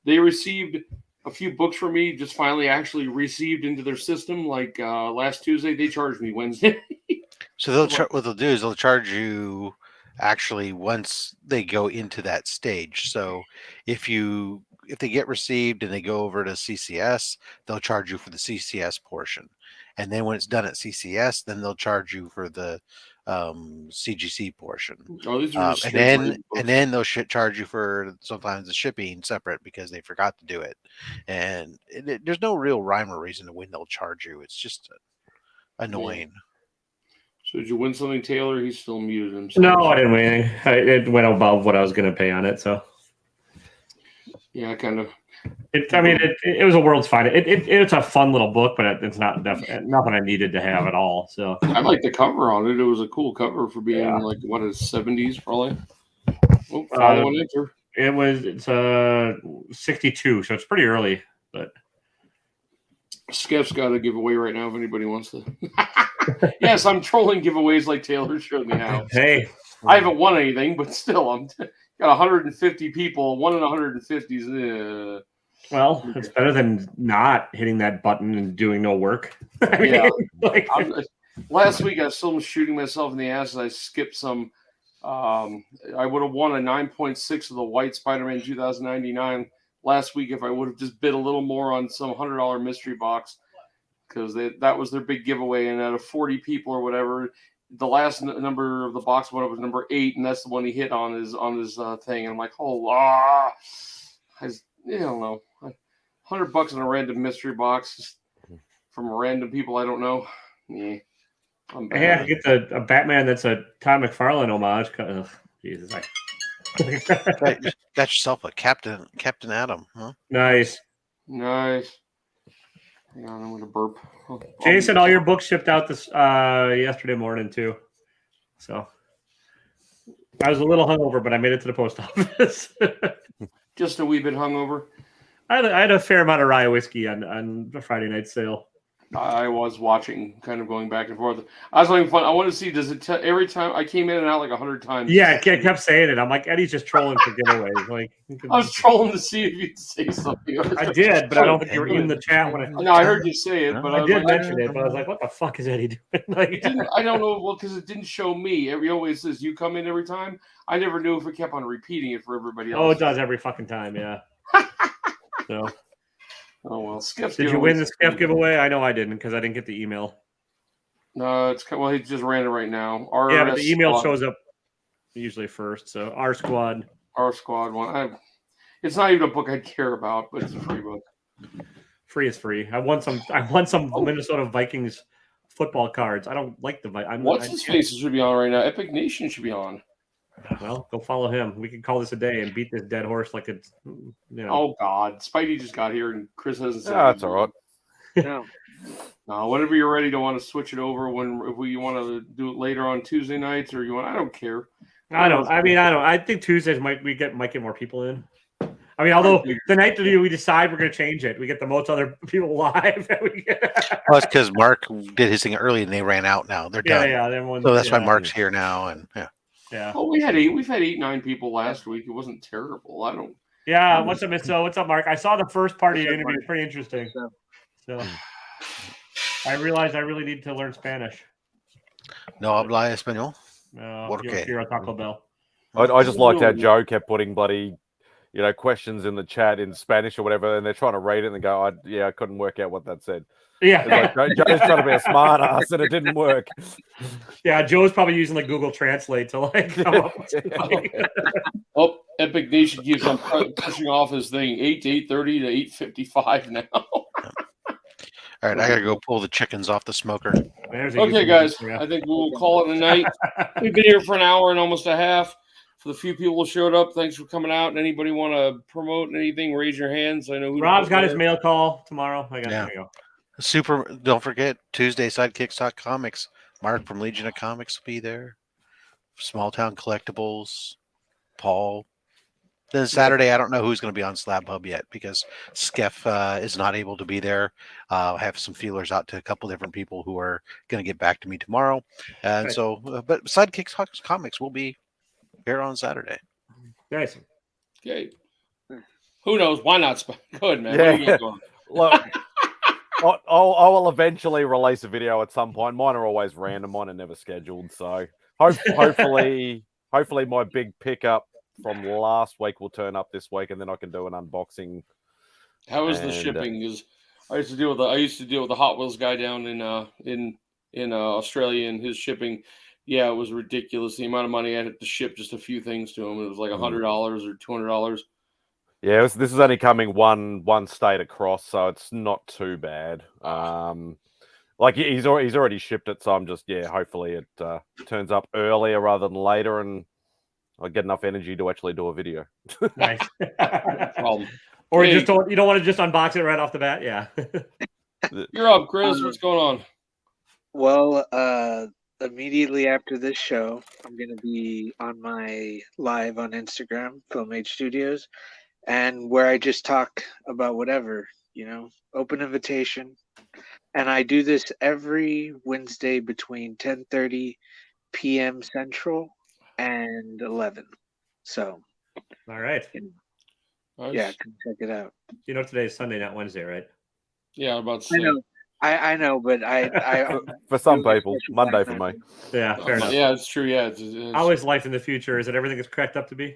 they received a few books from me. Just finally actually received into their system. Like last Tuesday, they charged me Wednesday. So what they'll do is they'll charge you actually once they go into that stage. So if they get received and they go over to CCS, they'll charge you for the CCS portion. And then when it's done at CCS, then they'll charge you for the CGC portion. Oh, and then they'll charge you for sometimes the shipping separate because they forgot to do it. And there's no real rhyme or reason to when they'll charge you. It's just annoying. Yeah. So did you win something, Taylor? He's still muted himself. No, I didn't win anything. It went above what I was going to pay on it. So yeah, kind of. It was a world's finest. It's a fun little book, but it's not nothing I needed to have at all. So I like the cover on it. It was a cool cover for being like what is 70s probably. Oh, follow and enter. It's 62, so it's pretty early. But Skeff's got a giveaway right now if anybody wants to. Yes, I'm trolling giveaways like Taylor showed me how. Hey, I haven't won anything, but still, I'm got 150 people. 1 in 150s. Well, it's better than not hitting that button and doing no work. Last week I was still shooting myself in the ass as I skipped some. I would have won a 9.6 of the White Spider-Man 2099 last week if I would have just bid a little more on some $100 mystery box, because that was their big giveaway. And out of 40 people or whatever, the last number of the box went up was number 8, and that's the one he hit on his thing. And I'm like, I don't know, $100 on a random mystery box from random people I don't know. Yeah. Hey, I get a Batman that's a Todd McFarlane homage. Jesus, got yourself a Captain Atom, huh? Nice. Hang on, I'm gonna burp. Jason, all your books shipped out this yesterday morning too. So I was a little hungover, but I made it to the post office. Just a wee bit hungover. I had a fair amount of rye whiskey on the Friday night sale. I was watching, kind of going back and forth. I was having fun. I want to see, does it every time I came in and out like 100 times? Yeah, I kept saying it. I'm like, Eddie's just trolling for giveaways. Like, I was trolling to see if you'd say something. I did, but I don't think you were in the chat when No, I heard you say it, but I did mention it. But I was like, what the fuck is Eddie doing? Like, I don't know. Well, because it didn't show me. It always says you come in every time. I never knew if it kept on repeating it for everybody else. Oh, it does every fucking time. Yeah. So. Oh well, Skeff's. Did you win the Skeff giveaway? I know I didn't because I didn't get the email. No, he just ran it right now. But the email shows up usually first. So our squad one. It's not even a book I care about, but it's a free book. Free is free. I won some Minnesota Vikings football cards. I don't like the Vikings. What's his face should be on right now? Epic Nation should be on. Well, go follow him. We can call this a day and beat this dead horse like it's, Oh God, Spidey just got here and Chris hasn't said. That's all right. No. Whenever you're ready to want to switch it over, if we want to do it later on Tuesday nights, or I don't care. I think Tuesdays might get more people in. I mean, although the night that we decide we're going to change it, we get the most other people live. Well, it's because Mark did his thing early and they ran out. Now they're done. Yeah. So that's why Mark's here now, and yeah. Oh, we've had 8-9 people last week. It wasn't terrible. I don't. Yeah. What's up, Mark? I saw the first part of your interview. Pretty interesting. So I realized I really need to learn Spanish. No habla español. No, you're a Taco Bell. I just liked how Joe kept putting bloody, questions in the chat in Spanish or whatever, and they're trying to read it and they go, I couldn't work out what that said. Yeah, like, Joe's trying to be a smart ass and it didn't work. Yeah, Joe's probably using like Google Translate to come up with Oh, Epic Nation keeps on pushing off his thing 8 to 8:30 to 8:55 now. All right, I gotta go pull the chickens off the smoker. Okay, guys, I think we'll call it a night. We've been here for an hour and almost a half. For the few people who showed up, thanks for coming out. Anybody want to promote anything? Raise your hands. I know Rob's got his mail call tomorrow. There you go. Don't forget Tuesday Sidekicks.comics. Mark from Legion of Comics will be there. Small Town Collectibles. Paul. Then Saturday, I don't know who's going to be on Slab Hub yet because Skeff is not able to be there. I have some feelers out to a couple different people who are going to get back to me tomorrow. And but Sidekicks Comics will be here on Saturday. Nice. Okay. Who knows? Why not? Go ahead, man. Yeah. Look, I will eventually release a video at some point. Mine are always random. Mine are never scheduled. So hopefully my big pickup from last week will turn up this week, and then I can do an unboxing. How is the shipping? Because I used to deal with the Hot Wheels guy down in Australia, and his shipping. Yeah, it was ridiculous. The amount of money I had to ship just a few things to him. It was like $100 or $200. Yeah, this is only coming one state across, so it's not too bad. Like he's already shipped it, so I'm just hopefully it turns up earlier rather than later, and I get enough energy to actually do a video. Nice. No problem. Or you don't want to just unbox it right off the bat? Yeah. You're up, Chris. What's going on? Well, immediately after this show, I'm going to be on my live on Instagram, Film Age Studios, and where I just talk about whatever, open invitation. And I do this every Wednesday between 10:30 p.m. Central and 11. So, all right. Nice. Yeah, come check it out. Today is Sunday, not Wednesday, right? Yeah, I'm about to say. I know, but I for some people, Monday for me. Yeah, fair enough. Yeah, it's true. Yeah, how is life in the future? Is it everything is cracked up to be?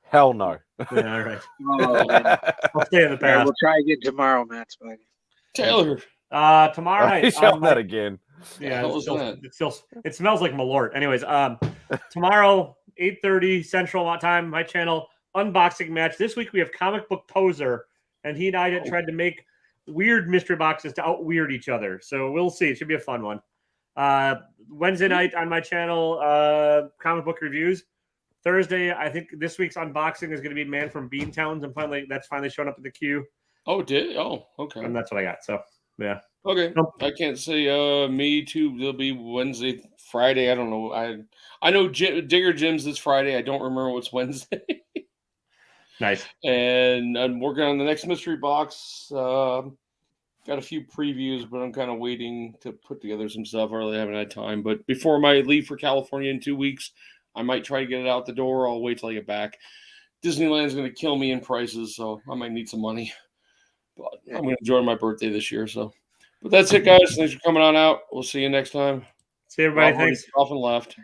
Hell no. Yeah, all right. I'll stay in the past. We'll try again tomorrow, Matt's buddy. Taylor. Tomorrow night. He's shouting that again. Yeah, it smells like Malort. Anyways, tomorrow 8:30 Central time, my channel unboxing match. This week we have Comic Book Poser, and he and I tried to make weird mystery boxes to out weird each other. So we'll see. It should be a fun one. Wednesday night on my channel, comic book reviews. Thursday, I think this week's unboxing is going to be Man from Beantowns. That's finally showing up in the queue. Oh, okay. And that's what I got. So yeah. Okay. I can't say me too. It'll be Wednesday, Friday. I don't know. I know Digger Jim's this Friday. I don't remember what's Wednesday. Nice. And I'm working on the next mystery box. Got a few previews, but I'm kind of waiting to put together some stuff. I really haven't had time. But before my leave for California in 2 weeks, I might try to get it out the door. I'll wait till I get back. Disneyland's going to kill me in prices, so I might need some money. But I'm going to enjoy my birthday this year. But that's it, guys. Thanks for coming on out. We'll see you next time. See you, everybody. Thanks. Off and left.